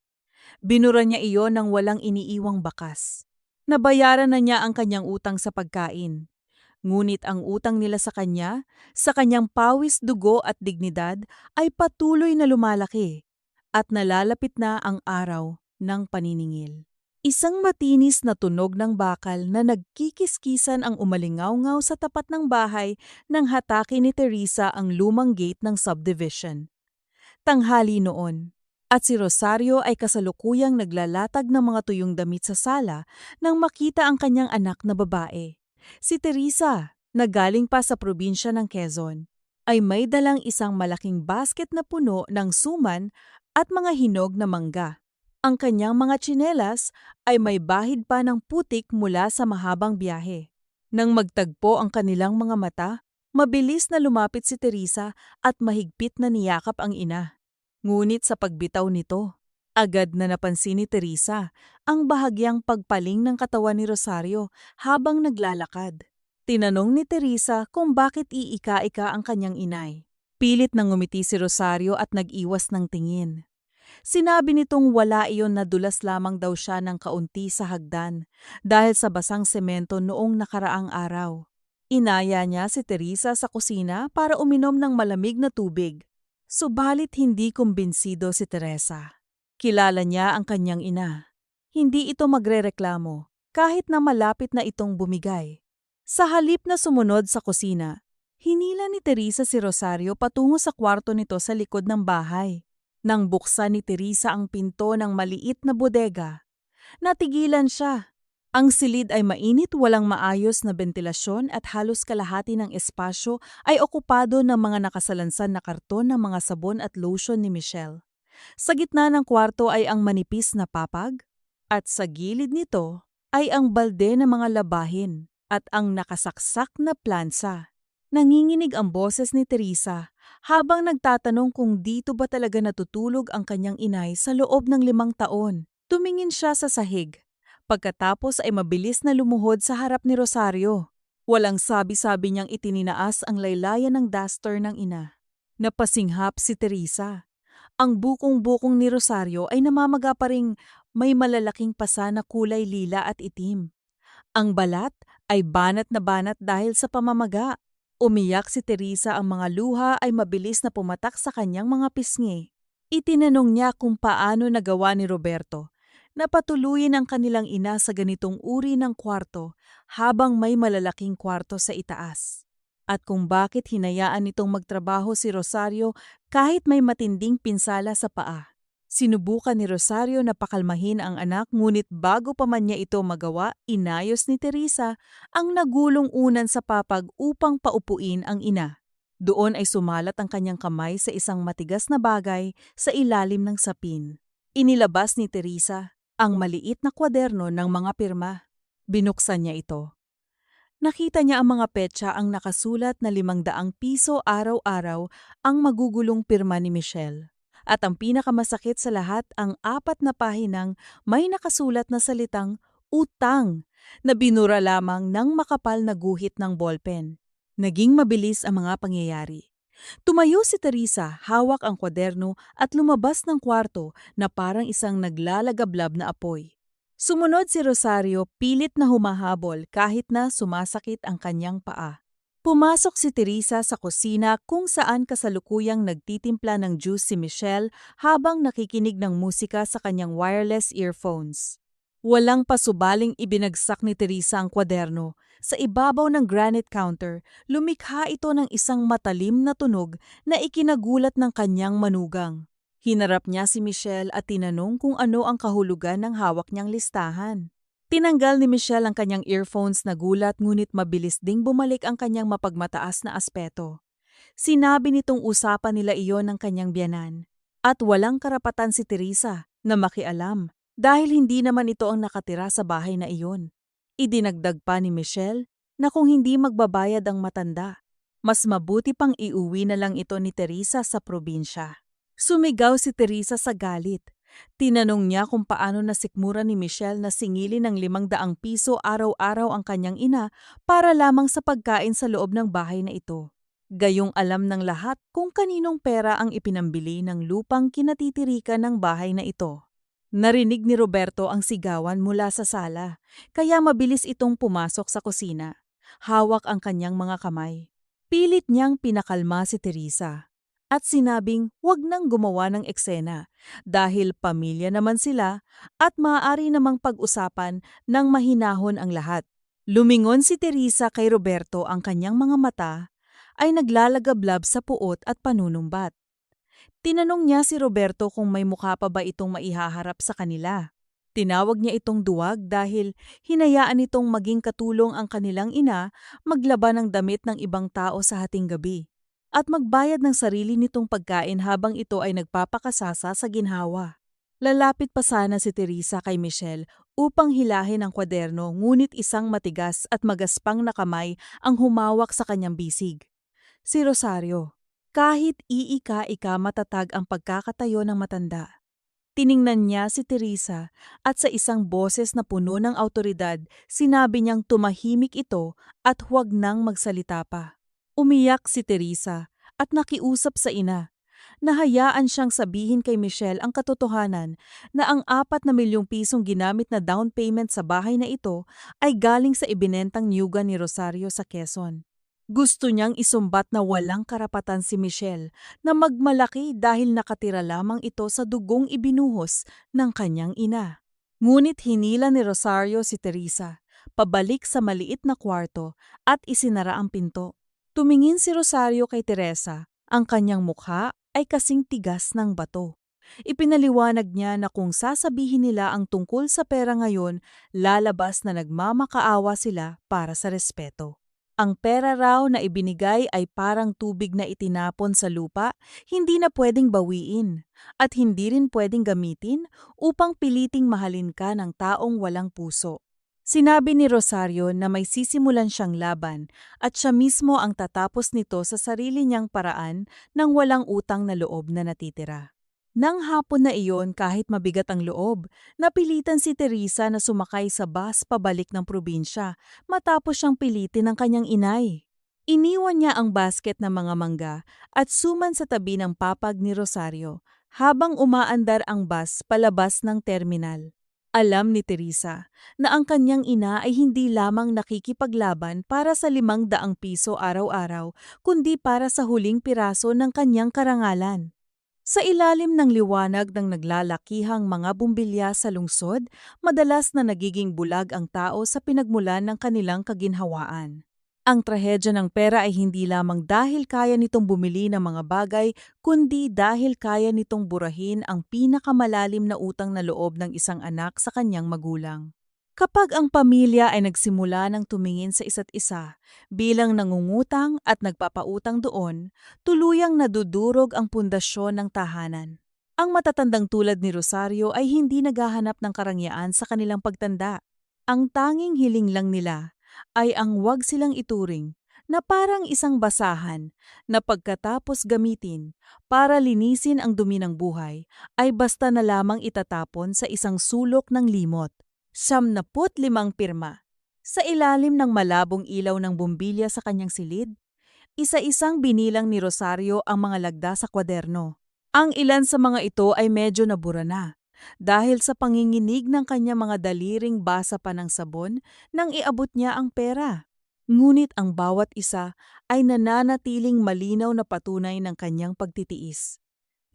S1: Binura niya iyon ng walang iniiwang bakas. Nabayaran na niya ang kanyang utang sa pagkain. Ngunit ang utang nila sa kanya, sa kanyang pawis, dugo at dignidad ay patuloy na lumalaki at nalalapit na ang araw ng paniningil. Isang matinis na tunog ng bakal na nagkikiskisan ang umalingaw-ngaw sa tapat ng bahay nang hatake ni Teresa ang lumang gate ng subdivision. Tanghali noon, at si Rosario ay kasalukuyang naglalatag ng mga tuyong damit sa sala nang makita ang kanyang anak na babae, si Teresa, na galing pa sa probinsya ng Quezon. ay may dalang isang malaking basket na puno ng suman at mga hinog na mangga. Ang kanyang mga tsinelas ay may bahid pa ng putik mula sa mahabang biyahe. Nang magtagpo ang kanilang mga mata, mabilis na lumapit si Teresa at mahigpit na niyakap ang ina. Ngunit sa pagbitaw nito, agad na napansin ni Teresa ang bahagyang pagpaling ng katawan ni Rosario habang naglalakad. Tinanong ni Teresa kung bakit iika-ika ang kanyang inay. Pilit nang ngumiti si Rosario at nag-iwas ng tingin. Sinabi nitong wala iyon na dulas lamang daw siya ng kaunti sa hagdan dahil sa basang semento noong nakaraang araw. Inaya niya si Teresa sa kusina para uminom ng malamig na tubig. Subalit hindi kumbinsido si Teresa. Kilala niya ang kanyang ina. Hindi ito magrereklamo kahit na malapit na itong bumigay. Sa halip na sumunod sa kusina, hinila ni Teresa si Rosario patungo sa kwarto nito sa likod ng bahay. Nang buksan ni Teresa ang pinto ng maliit na bodega, natigilan siya. Ang silid ay mainit, walang maayos na bentilasyon at halos kalahati ng espasyo ay okupado ng mga nakasalansan na karton ng mga sabon at lotion ni Michelle. Sa gitna ng kwarto ay ang manipis na papag at sa gilid nito ay ang balde ng mga labahin at ang nakasaksak na plansa. Nanginginig ang boses ni Teresa habang nagtatanong kung dito ba talaga natutulog ang kanyang inay sa loob ng 5 taon. Tumingin siya sa sahig. Pagkatapos ay mabilis na lumuhod sa harap ni Rosario. Walang sabi-sabi niyang itininaas ang laylayan ng duster ng ina. Napasinghap si Teresa. Ang bukong-bukong ni Rosario ay namamaga pa ring may malalaking pasa na kulay lila at itim. Ang balat ay banat na banat dahil sa pamamaga. Umiyak si Teresa, ang mga luha ay mabilis na pumatak sa kanyang mga pisngi. Itinanong niya kung paano nagawa ni Roberto na patuluyin ang kanilang ina sa ganitong uri ng kwarto habang may malalaking kwarto sa itaas. At kung bakit hinayaan nitong magtrabaho si Rosario kahit may matinding pinsala sa paa. Sinubukan ni Rosario na pakalmahin ang anak, ngunit bago pa man niya ito magawa, inayos ni Teresa ang nagulong unan sa papag upang paupuin ang ina. Doon ay sumalat ang kanyang kamay sa isang matigas na bagay sa ilalim ng sapin. Inilabas ni Teresa ang maliit na kwaderno ng mga pirma. Binuksan niya ito. Nakita niya ang mga petsa, ang nakasulat na 500 piso araw-araw ang magugulong pirma ni Michelle. At ang pinakamasakit sa lahat, ang 4 na pahinang may nakasulat na salitang utang na binura lamang ng makapal na guhit ng ballpen. Naging mabilis ang mga pangyayari. Tumayo si Teresa, hawak ang kwaderno at lumabas ng kwarto na parang isang naglalagablab na apoy. Sumunod si Rosario, pilit na humahabol kahit na sumasakit ang kanyang paa. Pumasok si Teresa sa kusina kung saan kasalukuyang nagtitimpla ng juice si Michelle habang nakikinig ng musika sa kanyang wireless earphones. Walang pasubaling ibinagsak ni Teresa ang kwaderno. Sa ibabaw ng granite counter, lumikha ito ng isang matalim na tunog na ikinagulat ng kanyang manugang. Hinarap niya si Michelle at tinanong kung ano ang kahulugan ng hawak niyang listahan. Tinanggal ni Michelle ang kanyang earphones na gulat, ngunit mabilis ding bumalik ang kanyang mapagmataas na aspeto. Sinabi nitong usapan nila iyon ng kanyang biyanan. At walang karapatan si Teresa na makialam dahil hindi naman ito ang nakatira sa bahay na iyon. Idinagdag pa ni Michelle na kung hindi magbabayad ang matanda, mas mabuti pang iuwi na lang ito ni Teresa sa probinsya. Sumigaw si Teresa sa galit. Tinanong niya kung paano nasikmura ni Michelle na singilin ng 500 piso araw-araw ang kanyang ina para lamang sa pagkain sa loob ng bahay na ito. Gayong alam ng lahat kung kaninong pera ang ipinambili ng lupang kinatitirikan ng bahay na ito. Narinig ni Roberto ang sigawan mula sa sala, kaya mabilis itong pumasok sa kusina. Hawak ang kanyang mga kamay. Pilit niyang pinakalma si Teresa. At sinabing huwag nang gumawa ng eksena dahil pamilya naman sila at maaari namang pag-usapan ng mahinahon ang lahat. Lumingon si Teresa kay Roberto, ang kanyang mga mata ay naglalagablab sa puot at panunumbat. Tinanong niya si Roberto kung may mukha pa ba itong maihaharap sa kanila. Tinawag niya itong duwag dahil hinayaan itong maging katulong ang kanilang ina maglaban ng damit ng ibang tao sa hating gabi. at magbayad ng sarili nitong pagkain habang ito ay nagpapakasasa sa ginhawa. Lalapit pa sana si Teresa kay Michelle upang hilahin ang kwaderno, ngunit isang matigas at magaspang na kamay ang humawak sa kanyang bisig. Si Rosario. Kahit iika-ika matatag ang pagkakatayo ng matanda. Tiningnan niya si Teresa at sa isang boses na puno ng awtoridad, sinabi niyang tumahimik ito at huwag nang magsalita pa. Umiyak si Teresa at nakiusap sa ina. Nahayaan siyang sabihin kay Michelle ang katotohanan na ang 4 na milyong pisong ginamit na down payment sa bahay na ito ay galing sa ibinentang nyugan ni Rosario sa Quezon. Gusto niyang isumbat na walang karapatan si Michelle na magmalaki dahil nakatira lamang ito sa dugong ibinuhos ng kanyang ina. Ngunit hinila ni Rosario si Teresa, pabalik sa maliit na kwarto at isinara ang pinto. Tumingin si Rosario kay Teresa, ang kanyang mukha ay kasing tigas ng bato. Ipinaliwanag niya na kung sasabihin nila ang tungkol sa pera ngayon, lalabas na nagmamakaawa sila para sa respeto. Ang pera raw na ibinigay ay parang tubig na itinapon sa lupa, hindi na pwedeng bawiin, at hindi rin pwedeng gamitin upang piliting mahalin ka ng taong walang puso. Sinabi ni Rosario na may sisimulan siyang laban at siya mismo ang tatapos nito sa sarili niyang paraan ng walang utang na loob na natitira. Nang hapon na iyon, kahit mabigat ang loob, napilitan si Teresa na sumakay sa bus pabalik ng probinsya matapos siyang pilitin ng kanyang inay. Iniwan niya ang basket ng mga mangga at suman sa tabi ng papag ni Rosario habang umaandar ang bus palabas ng terminal. Alam ni Teresa na ang kanyang ina ay hindi lamang nakikipaglaban para sa 500 piso araw-araw, kundi para sa huling piraso ng kanyang karangalan. Sa ilalim ng liwanag ng naglalakihang mga bumbilya sa lungsod, madalas na nagiging bulag ang tao sa pinagmulan ng kanilang kaginhawaan. Ang trahedya ng pera ay hindi lamang dahil kaya nitong bumili ng mga bagay, kundi dahil kaya nitong burahin ang pinakamalalim na utang na loob ng isang anak sa kanyang magulang. Kapag ang pamilya ay nagsimula ng tumingin sa isa't isa bilang nangungutang at nagpapautang doon, tuluyang nadudurog ang pundasyon ng tahanan. Ang matatandang tulad ni Rosario ay hindi naghahanap ng karangyaan sa kanilang pagtanda. Ang tanging hiling lang nila ay ang wag silang ituring na parang isang basahan na pagkatapos gamitin para linisin ang dumi ng buhay ay basta na lamang itatapon sa isang sulok ng limot. 75 pirma. Sa ilalim ng malabong ilaw ng bumbilya sa kanyang silid, isa-isang binilang ni Rosario ang mga lagda sa kwaderno. Ang ilan sa mga ito ay medyo nabura na dahil sa panginginig ng kanyang mga daliring basa pa ng sabon nang iabot niya ang pera. Ngunit ang bawat isa ay nananatiling malinaw na patunay ng kanyang pagtitiis.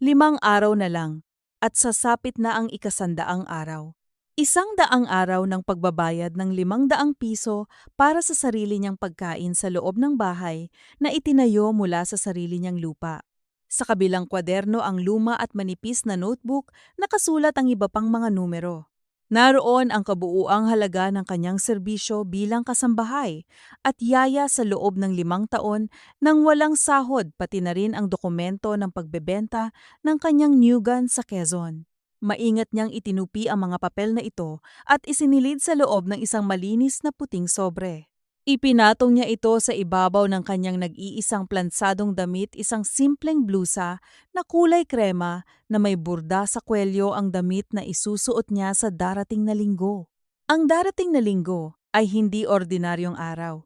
S1: 5 araw na lang at sasapit na ang 100 araw. 100 araw ng pagbabayad ng 500 piso para sa sarili niyang pagkain sa loob ng bahay na itinayo mula sa sarili niyang lupa. Sa kabilang kwaderno ang luma at manipis na notebook, nakasulat ang iba pang mga numero. Naroon ang kabuuang halaga ng kanyang serbisyo bilang kasambahay at yaya sa loob ng 5 taon nang walang sahod, pati na rin ang dokumento ng pagbebenta ng kanyang nyugan sa Quezon. Maingat niyang itinupi ang mga papel na ito at isinilid sa loob ng isang malinis na puting sobre. Ipinatong niya ito sa ibabaw ng kanyang nag-iisang plansadong damit, isang simpleng blusa na kulay krema na may burda sa kwelyo, ang damit na isusuot niya sa darating na linggo. Ang darating na linggo ay hindi ordinaryong araw.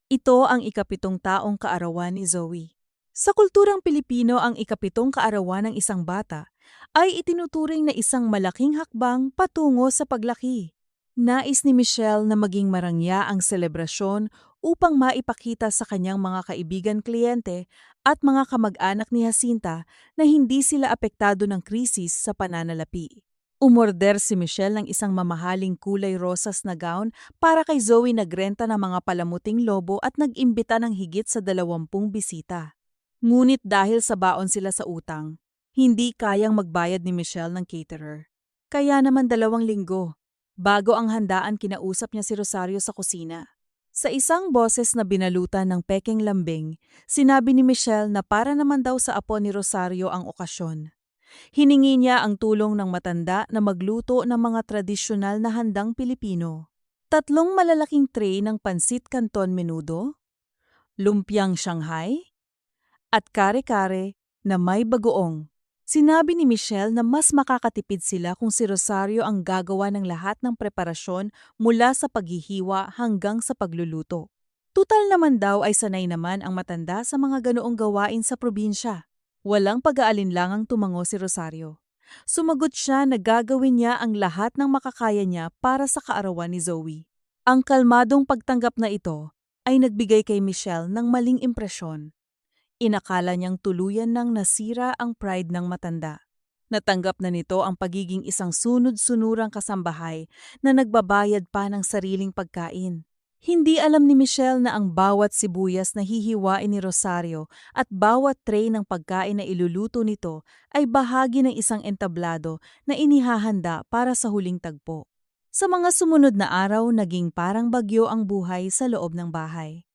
S1: Ito ang 7 taong kaarawan ni Zoe. Sa kulturang Pilipino, ang 7 kaarawan ng isang bata ay itinuturing na isang malaking hakbang patungo sa paglaki. Nais ni Michelle na maging marangya ang selebrasyon upang maipakita sa kanyang mga kaibigan-kliyente at mga kamag-anak ni Jacinta na hindi sila apektado ng krisis sa pananalapi. Umorder si Michelle ng isang mamahaling kulay rosas na gown para kay Zoe, nagrenta ng mga palamuting lobo at nag-imbita ng higit sa 20 bisita. Ngunit dahil sa baon sila sa utang, hindi kayang magbayad ni Michelle ng caterer. Kaya naman 2 linggo, bago ang handaan, kinausap niya si Rosario sa kusina. Sa isang boses na binalutan ng pekeng lambing, sinabi ni Michelle na para naman daw sa apo ni Rosario ang okasyon. Hiningi niya ang tulong ng matanda na magluto ng mga tradisyonal na handang Pilipino. Tatlong malalaking tray ng pansit canton menudo, lumpiang Shanghai, at kare-kare na may bagoong. Sinabi ni Michelle na mas makakatipid sila kung si Rosario ang gagawa ng lahat ng preparasyon mula sa paghihiwa hanggang sa pagluluto. Tutal naman daw ay sanay naman ang matanda sa mga ganoong gawain sa probinsya. Walang pag-aalinlangang tumango si Rosario. Sumagot siya na gagawin niya ang lahat ng makakaya niya para sa kaarawan ni Zoe. Ang kalmadong pagtanggap na ito ay nagbigay kay Michelle ng maling impresyon. Inakala niyang tuluyan nang nasira ang pride ng matanda. Natanggap na nito ang pagiging isang sunod-sunurang kasambahay na nagbabayad pa ng sariling pagkain. Hindi alam ni Michelle na ang bawat sibuyas na hihiwain ni Rosario at bawat tray ng pagkain na iluluto nito ay bahagi ng isang entablado na inihahanda para sa huling tagpo. Sa mga sumunod na araw, naging parang bagyo ang buhay sa loob ng bahay.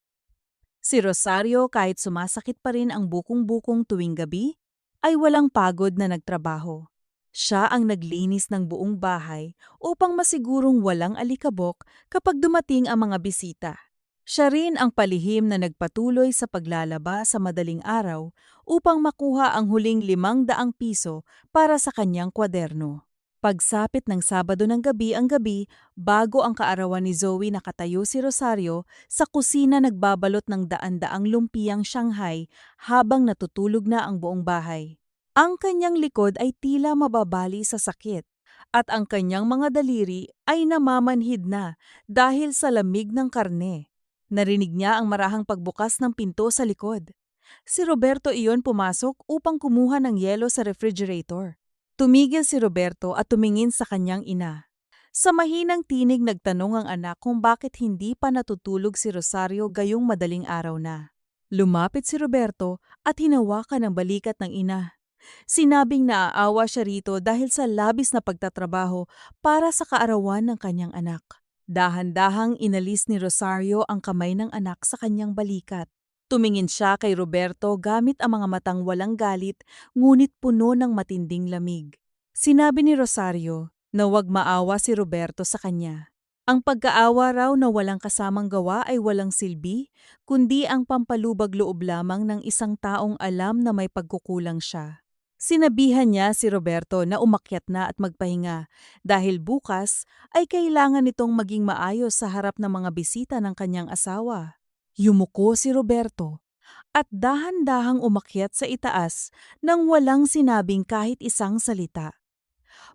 S1: Si Rosario, kahit sumasakit pa rin ang bukong-bukong tuwing gabi, ay walang pagod na nagtrabaho. Siya ang naglinis ng buong bahay upang masigurong walang alikabok kapag dumating ang mga bisita. Siya rin ang palihim na nagpatuloy sa paglalaba sa madaling araw upang makuha ang huling 500 piso para sa kanyang kwaderno. Pagsapit ng Sabado ng gabi ang gabi, bago ang kaarawan ni Zoe nakatayo si Rosario sa kusina nagbabalot ng daan-daang lumpiang Shanghai habang natutulog na ang buong bahay. Ang kanyang likod ay tila mababali sa sakit at ang kanyang mga daliri ay namamanhid na dahil sa lamig ng karne. Narinig niya ang marahang pagbukas ng pinto sa likod. Si Roberto iyon pumasok upang kumuha ng yelo sa refrigerator. Tumigil si Roberto at tumingin sa kanyang ina. Sa mahinang tinig nagtanong ang anak kung bakit hindi pa natutulog si Rosario gayong madaling araw na. Lumapit si Roberto at hinawakan ang balikat ng ina. Sinabing naaawa siya rito dahil sa labis na pagtatrabaho para sa kaarawan ng kanyang anak. Dahan-dahang inalis ni Rosario ang kamay ng anak sa kanyang balikat. Tumingin siya kay Roberto gamit ang mga matang walang galit ngunit puno ng matinding lamig. Sinabi ni Rosario na huwag maawa si Roberto sa kanya. Ang pagkaawa raw na walang kasamang gawa ay walang silbi, kundi ang pampalubag loob lamang ng isang taong alam na may pagkukulang siya. Sinabihan niya si Roberto na umakyat na at magpahinga dahil bukas ay kailangan nitong maging maayos sa harap ng mga bisita ng kanyang asawa. Yumuko si Roberto at dahan-dahang umakyat sa itaas nang walang sinabing kahit isang salita.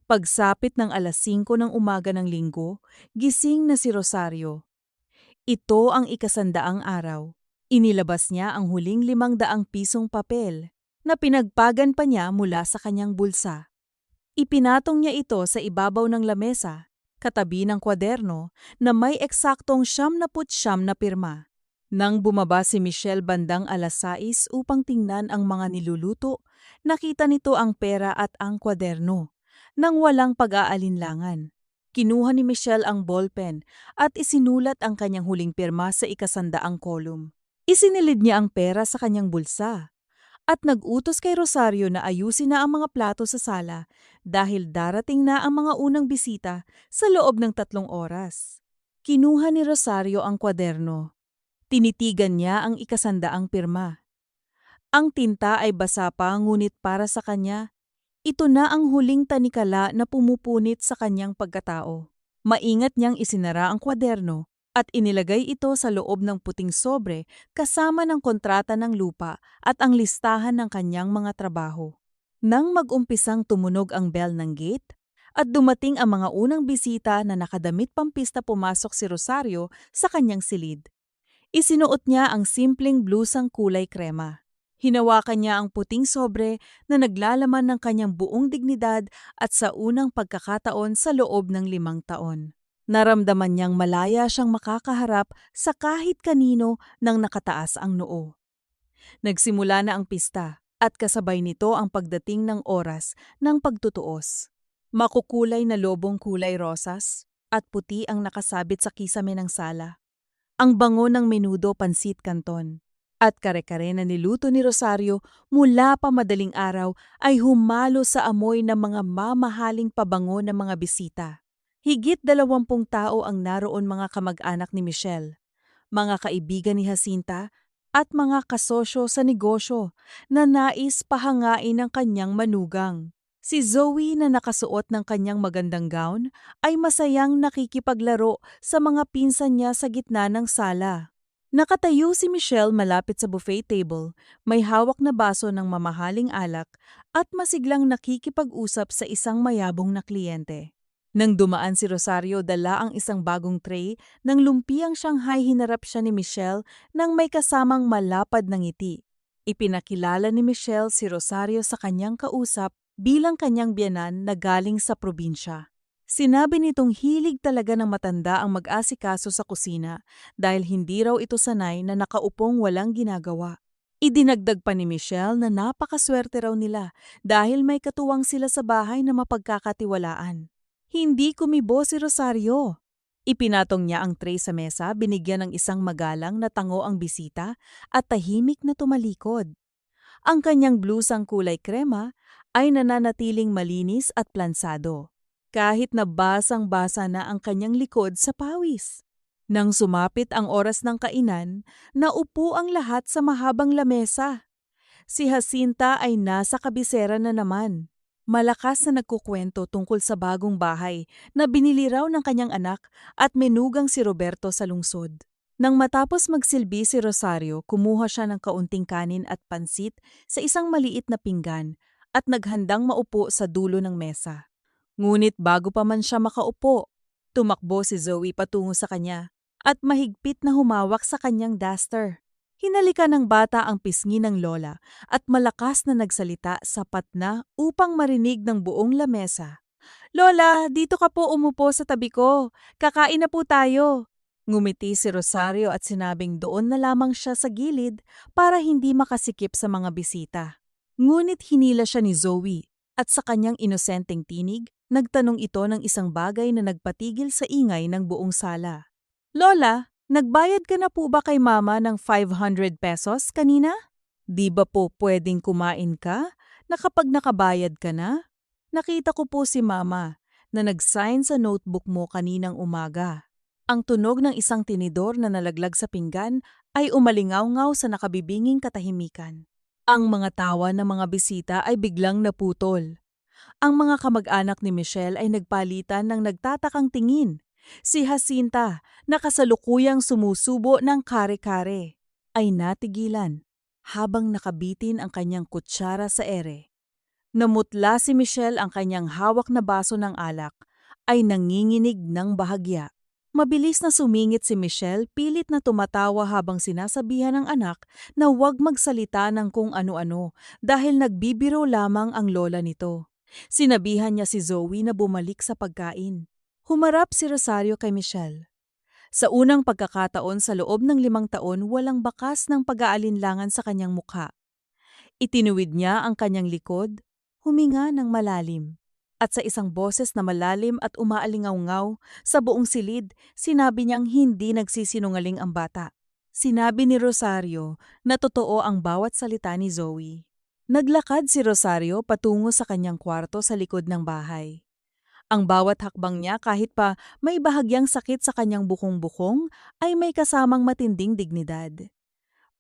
S1: Pagsapit ng 5:00 ng umaga ng linggo, gising na si Rosario. Ito ang ikasandaang araw. Inilabas niya ang huling 500 pisong papel na pinagpagan pa niya mula sa kanyang bulsa. Ipinatong niya ito sa ibabaw ng lamesa, katabi ng kwaderno na may eksaktong 79 na pirma. Nang bumaba si Michelle bandang 6:00 upang tingnan ang mga niluluto, nakita nito ang pera at ang kwaderno. Nang walang pag-aalinlangan, kinuha ni Michelle ang ballpen at isinulat ang kanyang huling pirma sa ikasandaang kolum. Isinilid niya ang pera sa kanyang bulsa at nag-utos kay Rosario na ayusin na ang mga plato sa sala dahil darating na ang mga unang bisita sa loob ng 3 oras. Kinuha ni Rosario ang kwaderno. Tinitigan niya ang ikasandaang pirma. Ang tinta ay basa pa ngunit para sa kanya, ito na ang huling tanikala na pumupunit sa kanyang pagkatao. Maingat niyang isinara ang kwaderno at inilagay ito sa loob ng puting sobre kasama ng kontrata ng lupa at ang listahan ng kanyang mga trabaho. Nang mag-umpisang tumunog ang bell ng gate at dumating ang mga unang bisita na nakadamit pampista pumasok si Rosario sa kanyang silid. Isinuot niya ang simpleng blusang kulay krema. Hinawakan niya ang puting sobre na naglalaman ng kanyang buong dignidad at sa unang pagkakataon sa loob ng 5 taon. Naramdaman niyang malaya siyang makakaharap sa kahit kanino nang nakataas ang noo. Nagsimula na ang pista at kasabay nito ang pagdating ng oras ng pagtutuos. Makukulay na lobong kulay rosas at puti ang nakasabit sa kisame ng sala. ang bango ng menudo pansit canton, at kare-kare na niluto ni Rosario mula pa madaling araw ay humalo sa amoy ng mga mamahaling pabango ng mga bisita. Higit 20 tao ang naroon, mga kamag-anak ni Michelle, mga kaibigan ni Jacinta, at mga kasosyo sa negosyo na nais pahangain ang kanyang manugang. Si Zoe na nakasuot ng kanyang magandang gown ay masayang nakikipaglaro sa mga pinsan niya sa gitna ng sala. Nakatayo si Michelle malapit sa buffet table, may hawak na baso ng mamahaling alak at masiglang nakikipag-usap sa isang mayabong na kliyente. Nang dumaan si Rosario, dala ang isang bagong tray ng lumpiang Shanghai. Hinarap siya ni Michelle nang may kasamang malapad na ngiti. Ipinakilala ni Michelle si Rosario sa kanyang kausap bilang kanyang biyenan na galing sa probinsya. Sinabi nitong hilig talaga ng matanda ang mag-asikaso sa kusina dahil hindi raw ito sanay na nakaupong walang ginagawa. Idinagdag pa ni Michelle na napakaswerte raw nila dahil may katuwang sila sa bahay na mapagkakatiwalaan. Hindi kumibo si Rosario. Ipinatong niya ang tray sa mesa, binigyan ng isang magalang na tango ang bisita at tahimik na tumalikod. Ang kanyang blusang kulay krema ay nananatiling malinis at plansado, kahit na basang-basa na ang kanyang likod sa pawis. Nang sumapit ang oras ng kainan, naupo ang lahat sa mahabang lamesa. Si Jacinta ay nasa kabisera na naman. Malakas na nagkukwento tungkol sa bagong bahay na binili raw ng kanyang anak at menugang si Roberto sa lungsod. Nang matapos magsilbi si Rosario, kumuha siya ng kaunting kanin at pansit sa isang maliit na pinggan at naghandang maupo sa dulo ng mesa. Ngunit bago pa man siya makaupo, tumakbo si Zoe patungo sa kanya at mahigpit na humawak sa kanyang duster. Hinalikan ng bata ang pisngi ng lola at malakas na nagsalita, sapat na upang marinig ng buong lamesa. "Lola, dito ka po umupo sa tabi ko. Kakain na po tayo." Ngumiti si Rosario at sinabing doon na lamang siya sa gilid para hindi makasikip sa mga bisita. Ngunit hinila siya ni Zoe at sa kanyang inosenteng tinig, nagtanong ito ng isang bagay na nagpatigil sa ingay ng buong sala. "Lola, nagbayad ka na po ba kay Mama ng 500 pesos kanina? Di ba po pwedeng kumain ka na kapag nakabayad ka na? Nakita ko po si Mama na nag-sign sa notebook mo kaninang umaga." Ang tunog ng isang tinidor na nalaglag sa pinggan ay umalingaw-ngaw sa nakabibinging katahimikan. Ang mga tawa ng mga bisita ay biglang naputol. Ang mga kamag-anak ni Michelle ay nagpalitan ng nagtatakang tingin. Si Jacinta, na kasalukuyang sumusubo ng kare-kare, ay natigilan habang nakabitin ang kanyang kutsara sa ere. Namutla si Michelle, ang kanyang hawak na baso ng alak ay nanginginig ng bahagya. Mabilis na sumingit si Michelle, pilit na tumatawa habang sinasabihan ng anak na huwag magsalita ng kung ano-ano dahil nagbibiro lamang ang lola nito. Sinabihan niya si Zoe na bumalik sa pagkain. Humarap si Rosario kay Michelle. Sa unang pagkakataon sa loob ng 5 taon, walang bakas ng pag-aalinlangan sa kanyang mukha. Itinuwid niya ang kanyang likod, huminga ng malalim. At sa isang boses na malalim at umaalingaw-ngaw sa buong silid, sinabi niyang hindi nagsisinungaling ang bata. Sinabi ni Rosario na totoo ang bawat salita ni Zoe. Naglakad si Rosario patungo sa kanyang kwarto sa likod ng bahay. Ang bawat hakbang niya, kahit pa may bahagyang sakit sa kanyang bukong-bukong, ay may kasamang matinding dignidad.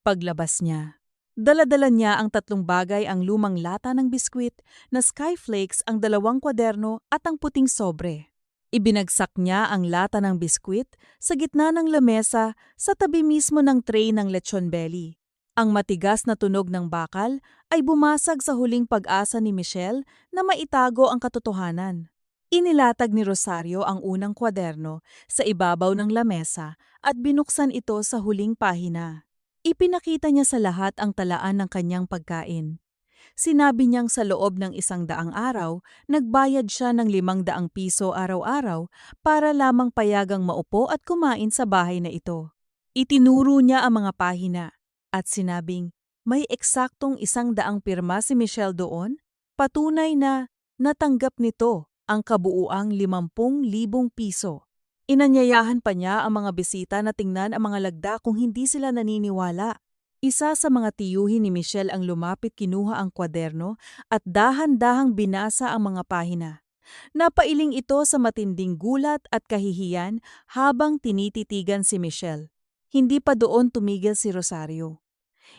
S1: Paglabas niya, dala-dala niya ang 3 bagay: ang lumang lata ng biskwit na Skyflakes, ang 2 kwaderno at ang puting sobre. Ibinagsak niya ang lata ng biskwit sa gitna ng lamesa sa tabi mismo ng tray ng lechon belly. Ang matigas na tunog ng bakal ay bumasag sa huling pag-asa ni Michelle na maitago ang katotohanan. Inilatag ni Rosario ang unang kwaderno sa ibabaw ng lamesa at binuksan ito sa huling pahina. Ipinakita niya sa lahat ang talaan ng kanyang pagkain. Sinabi niyang sa loob ng 100 araw, nagbayad siya ng 500 piso araw-araw para lamang payagang maupo at kumain sa bahay na ito. Itinuro niya ang mga pahina at sinabing may eksaktong 100 pirma si Michelle doon, patunay na natanggap nito ang kabuuang 50,000 piso. Inanyayahan pa niya ang mga bisita na tingnan ang mga lagda kung hindi sila naniniwala. Isa sa mga tiyuhin ni Michelle ang lumapit, kinuha ang kwaderno at dahan-dahang binasa ang mga pahina. Napailing ito sa matinding gulat at kahihiyan habang tinititigan si Michelle. Hindi pa doon tumigil si Rosario.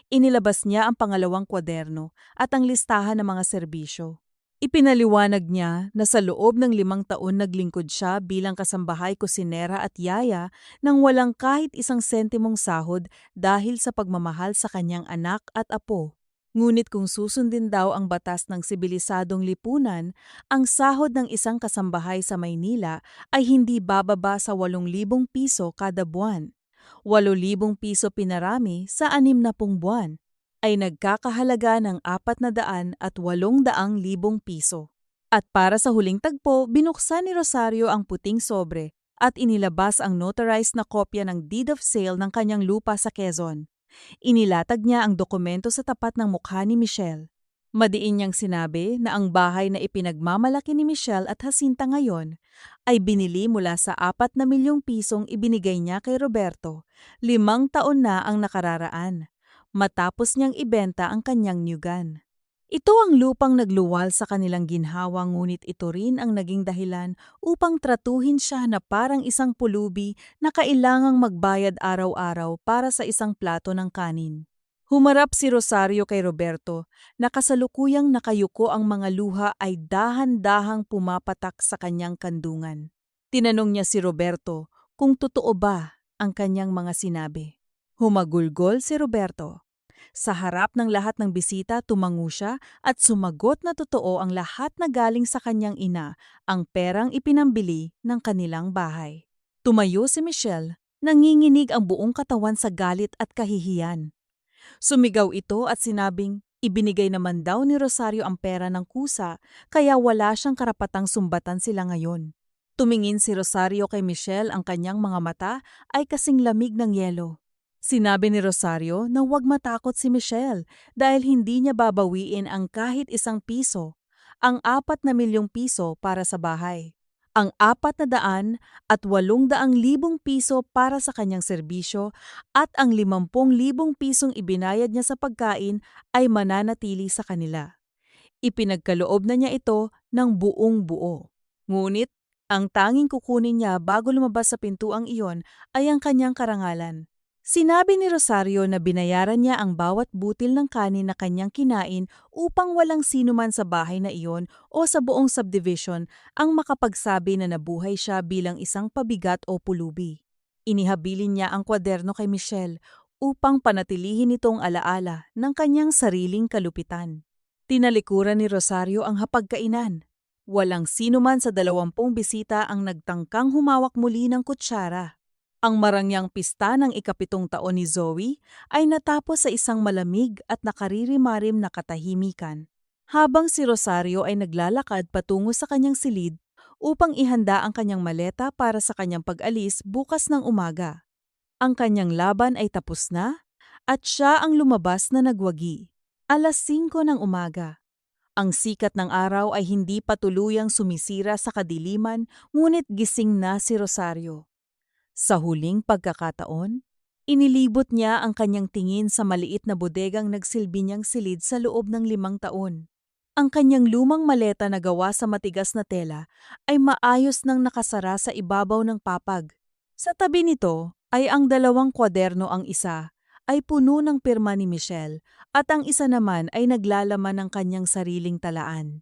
S1: Inilabas niya ang pangalawang kwaderno at ang listahan ng mga serbisyo. Ipinaliwanag niya na sa loob ng 5 taon naglingkod siya bilang kasambahay, kusinera at yaya nang walang kahit isang sentimong sahod dahil sa pagmamahal sa kanyang anak at apo. Ngunit kung susundin daw ang batas ng sibilisadong lipunan, ang sahod ng isang kasambahay sa Maynila ay hindi bababa sa 8,000 piso kada buwan. 8,000 piso pinarami sa 60 buwan ay nagkakahalaga ng 480,000 piso. At para sa huling tagpo, binuksan ni Rosario ang puting sobre at inilabas ang notarized na kopya ng deed of sale ng kanyang lupa sa Quezon. Inilatag niya ang dokumento sa tapat ng mukha ni Michelle. Madiin niyang sinabi na ang bahay na ipinagmamalaki ni Michelle at Jacinta ngayon ay binili mula sa 4 na milyong pisong ibinigay niya kay Roberto 5 taon na ang nakararaan, matapos niyang ibenta ang kanyang nyugan. Ito ang lupang nagluwal sa kanilang ginhawa, ngunit ito rin ang naging dahilan upang tratuhin siya na parang isang pulubi na kailangang magbayad araw-araw para sa isang plato ng kanin. Humarap si Rosario kay Roberto na kasalukuyang nakayuko, ang mga luha ay dahan-dahang pumapatak sa kanyang kandungan. Tinanong niya si Roberto kung totoo ba ang kanyang mga sinabi. Humagulgol si Roberto. Sa harap ng lahat ng bisita, tumango siya at sumagot na totoo ang lahat na galing sa kanyang ina, ang perang ipinambili ng kanilang bahay. Tumayo si Michelle, nanginginig ang buong katawan sa galit at kahihiyan. Sumigaw ito at sinabing ibinigay naman daw ni Rosario ang pera ng kusa, kaya wala siyang karapatang sumbatan sila ngayon. Tumingin si Rosario kay Michelle, ang kanyang mga mata ay kasing lamig ng yelo. Sinabi ni Rosario na huwag matakot si Michelle dahil hindi niya babawiin ang kahit isang piso, ang 4 na milyong piso para sa bahay. Ang 480,000 piso para sa kanyang serbisyo at ang 50,000 pisong ibinayad niya sa pagkain ay mananatili sa kanila. Ipinagkaloob na niya ito ng buong buo. Ngunit, ang tanging kukunin niya bago lumabas sa pintuang iyon ay ang kanyang karangalan. Sinabi ni Rosario na binayaran niya ang bawat butil ng kanin na kanyang kinain upang walang sinuman sa bahay na iyon o sa buong subdivision ang makapagsabi na nabuhay siya bilang isang pabigat o pulubi. Inihabilin niya ang kwaderno kay Michelle upang panatilihin itong alaala ng kanyang sariling kalupitan. Tinalikuran ni Rosario ang hapagkainan. Walang sinuman sa 20 bisita ang nagtangkang humawak muli ng kutsara. Ang marangyang pista ng ika-7 taon ni Zoe ay natapos sa isang malamig at nakaririmarim na katahimikan, habang si Rosario ay naglalakad patungo sa kanyang silid upang ihanda ang kanyang maleta para sa kanyang pag-alis bukas ng umaga. Ang kanyang laban ay tapos na at siya ang lumabas na nagwagi. 5:00 ng umaga. Ang sikat ng araw ay hindi pa tuluyang sumisira sa kadiliman, ngunit gising na si Rosario. Sa huling pagkakataon, inilibot niya ang kanyang tingin sa maliit na bodegang nagsilbi niyang silid sa loob ng 5 taon. Ang kanyang lumang maleta na gawa sa matigas na tela ay maayos nang nakasara sa ibabaw ng papag. Sa tabi nito ay ang 2 kwaderno, ang isa ay puno ng pirma ni Michelle at ang isa naman ay naglalaman ng kanyang sariling talaan.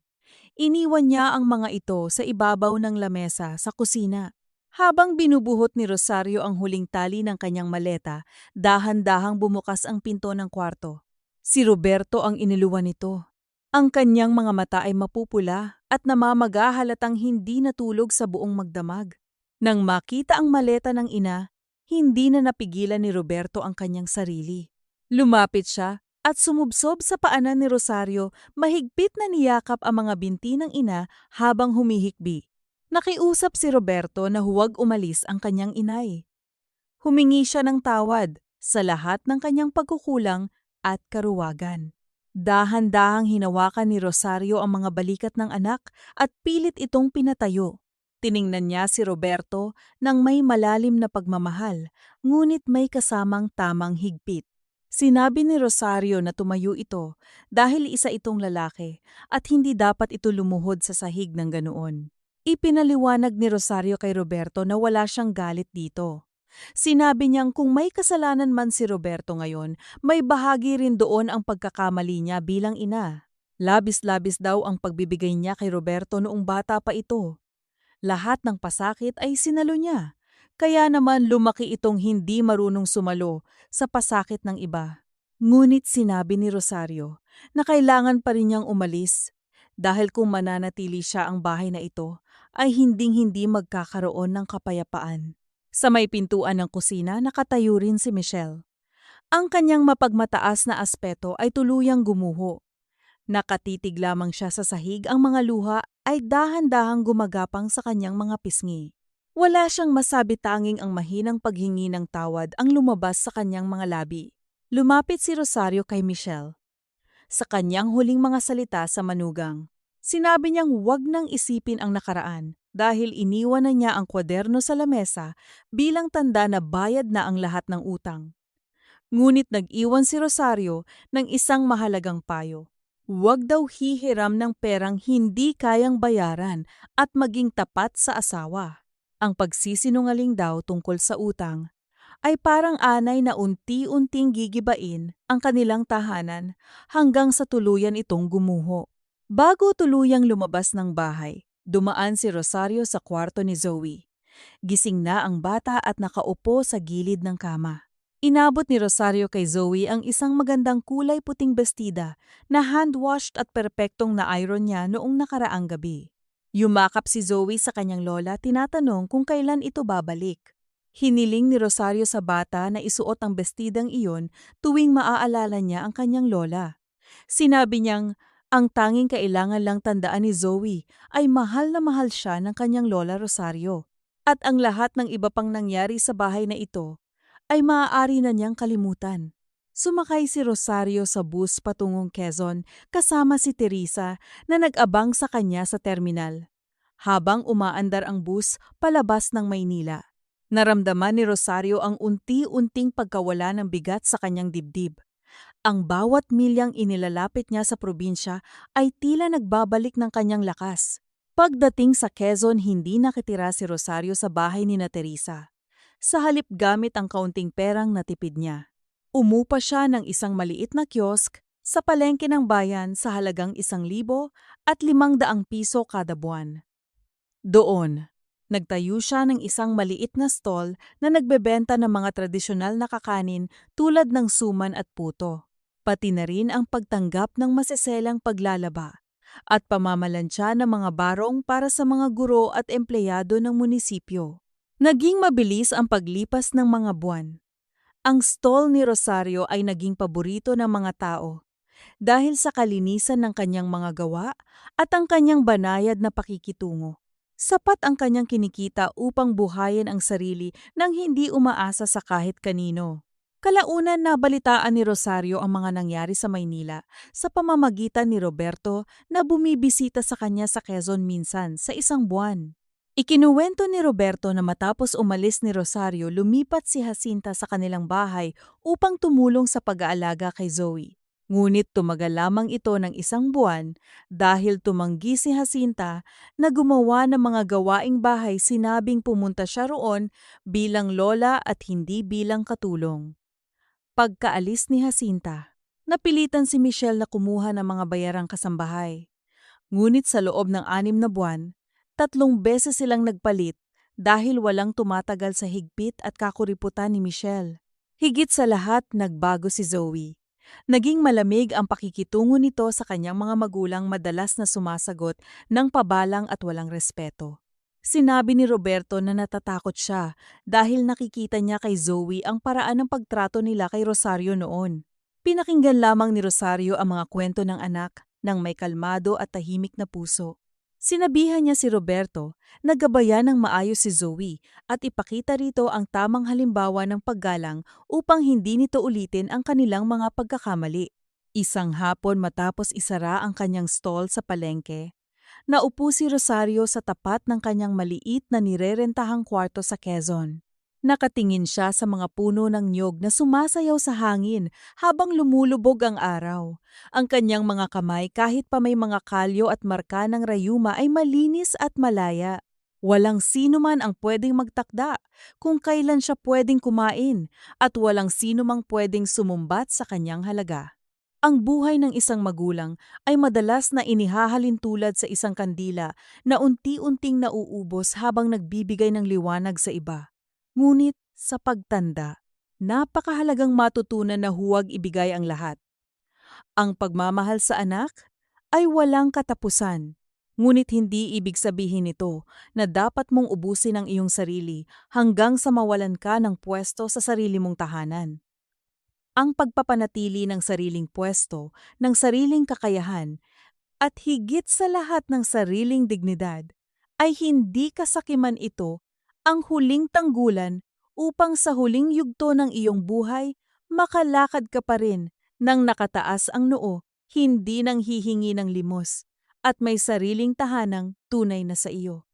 S1: Iniwan niya ang mga ito sa ibabaw ng lamesa sa kusina. Habang binubuhot ni Rosario ang huling tali ng kanyang maleta, dahan-dahang bumukas ang pinto ng kwarto. Si Roberto ang iniluwan nito. Ang kanyang mga mata ay mapupula at namamaga, halatang hindi natulog sa buong magdamag. Nang makita ang maleta ng ina, hindi na napigilan ni Roberto ang kanyang sarili. Lumapit siya at sumubsob sa paanan ni Rosario, mahigpit na niyakap ang mga binti ng ina habang humihikbi. Nakiusap si Roberto na huwag umalis ang kanyang inay. Humingi siya ng tawad sa lahat ng kanyang pagkukulang at karuwagan. Dahan-dahang hinawakan ni Rosario ang mga balikat ng anak at pilit itong pinatayo. Tiningnan niya si Roberto ng may malalim na pagmamahal, ngunit may kasamang tamang higpit. Sinabi ni Rosario na tumayo ito dahil isa itong lalaki at hindi dapat ito lumuhod sa sahig ng ganoon. Ipinaliwanag ni Rosario kay Roberto na wala siyang galit dito. Sinabi niyang kung may kasalanan man si Roberto ngayon, may bahagi rin doon ang pagkakamali niya bilang ina. Labis-labis daw ang pagbibigay niya kay Roberto noong bata pa ito. Lahat ng pasakit ay sinalo niya. Kaya naman lumaki itong hindi marunong sumalo sa pasakit ng iba. Ngunit sinabi ni Rosario na kailangan pa rin niyang umalis dahil kung mananatili siya ang bahay na ito ay hinding-hindi magkakaroon ng kapayapaan. Sa may pintuan ng kusina nakatayo rin si Michelle. Ang kanyang mapagmataas na aspeto ay tuluyang gumuho. Nakatitig lamang siya sa sahig, ang mga luha ay dahan-dahang gumagapang sa kanyang mga pisngi. Wala siyang masabi, tanging ang mahinang paghingi ng tawad ang lumabas sa kanyang mga labi. Lumapit si Rosario kay Michelle. Sa kanyang huling mga salita sa manugang, sinabi niyang huwag nang isipin ang nakaraan dahil iniwan na niya ang kwaderno sa lamesa bilang tanda na bayad na ang lahat ng utang. Ngunit nag-iwan si Rosario ng isang mahalagang payo. Huwag daw hihiram ng perang hindi kayang bayaran at maging tapat sa asawa. Ang pagsisinungaling daw tungkol sa utang ay parang anay na unti-unting gigibain ang kanilang tahanan hanggang sa tuluyan itong gumuho. Bago tuluyang lumabas ng bahay, dumaan si Rosario sa kwarto ni Zoe. Gising na ang bata at nakaupo sa gilid ng kama. Inabot ni Rosario kay Zoe ang isang magandang kulay puting bestida na hand-washed at perpektong na-iron niya noong nakaraang gabi. Yumakap si Zoe sa kanyang lola, tinatanong kung kailan ito babalik. Hiniling ni Rosario sa bata na isuot ang bestidang iyon tuwing maaalala niya ang kanyang lola. Sinabi niyang ang tanging kailangan lang tandaan ni Zoe ay mahal na mahal siya ng kanyang lola Rosario. At ang lahat ng iba pang nangyari sa bahay na ito ay maaari na niyang kalimutan. Sumakay si Rosario sa bus patungong Quezon kasama si Teresa na nag-abang sa kanya sa terminal. Habang umaandar ang bus palabas ng Maynila, naramdaman ni Rosario ang unti-unting pagkawala ng bigat sa kanyang dibdib. Ang bawat milyang inilalapit niya sa probinsya ay tila nagbabalik ng kanyang lakas. Pagdating sa Quezon, hindi nakitira si Rosario sa bahay ni Teresa. Sa halip gamit ang kaunting perang natipid niya. Umupa siya ng isang maliit na kiosk sa palengke ng bayan sa halagang 1,500 piso kada buwan. Doon, nagtayo siya ng isang maliit na stall na nagbebenta ng mga tradisyonal na kakanin tulad ng suman at puto, pati na rin ang pagtanggap ng masiselang paglalaba at pamamalansya ng mga barong para sa mga guro at empleyado ng munisipyo. Naging mabilis ang paglipas ng mga buwan. Ang stall ni Rosario ay naging paborito ng mga tao dahil sa kalinisan ng kanyang mga gawa at ang kanyang banayad na pakikitungo. Sapat ang kanyang kinikita upang buhayin ang sarili nang hindi umaasa sa kahit kanino. Kalaunan nabalitaan ni Rosario ang mga nangyari sa Maynila sa pamamagitan ni Roberto na bumibisita sa kanya sa Quezon minsan sa isang buwan. Ikinuwento ni Roberto na matapos umalis ni Rosario, lumipat si Jacinta sa kanilang bahay upang tumulong sa pag-aalaga kay Zoe. Ngunit tumagal lamang ito ng 1 buwan dahil tumanggi si Jacinta na gumawa ng mga gawaing bahay, sinabing pumunta siya roon bilang lola at hindi bilang katulong. Pagkaalis ni Jacinta, napilitan si Michelle na kumuha ng mga bayarang kasambahay. Ngunit sa loob ng 6 na buwan, 3 beses silang nagpalit dahil walang tumatagal sa higpit at kakuriputan ni Michelle. Higit sa lahat, nagbago si Zoe. Naging malamig ang pakikitungo nito sa kanyang mga magulang, madalas na sumasagot ng pabalang at walang respeto. Sinabi ni Roberto na natatakot siya dahil nakikita niya kay Zoe ang paraan ng pagtrato nila kay Rosario noon. Pinakinggan lamang ni Rosario ang mga kwento ng anak ng may kalmado at tahimik na puso. Sinabihan niya si Roberto na gabayan ng maayos si Zoe at ipakita rito ang tamang halimbawa ng paggalang upang hindi nito ulitin ang kanilang mga pagkakamali. Isang hapon matapos isara ang kanyang stall sa palengke, Naupo si Rosario sa tapat ng kanyang maliit na nirerentahang kwarto sa Quezon. Nakatingin siya sa mga puno ng niyog na sumasayaw sa hangin habang lumulubog ang araw. Ang kanyang mga kamay kahit pa may mga kalyo at marka ng rayuma ay malinis at malaya. Walang sino man ang pwedeng magtakda kung kailan siya pwedeng kumain at walang sino mang pwedeng sumumbat sa kanyang halaga. Ang buhay ng isang magulang ay madalas na inihahalin tulad sa isang kandila na unti-unting nauubos habang nagbibigay ng liwanag sa iba. Ngunit sa pagtanda, napakahalagang matutunan na huwag ibigay ang lahat. Ang pagmamahal sa anak ay walang katapusan. Ngunit hindi ibig sabihin nito na dapat mong ubusin ang iyong sarili hanggang sa mawalan ka ng pwesto sa sarili mong tahanan. Ang pagpapanatili ng sariling pwesto, ng sariling kakayahan, at higit sa lahat ng sariling dignidad, ay hindi kasakiman ito ang huling tanggulan upang sa huling yugto ng iyong buhay, makalakad ka pa rin nang nakataas ang noo, hindi nang hihingi ng limos, at may sariling tahanang tunay na sa iyo.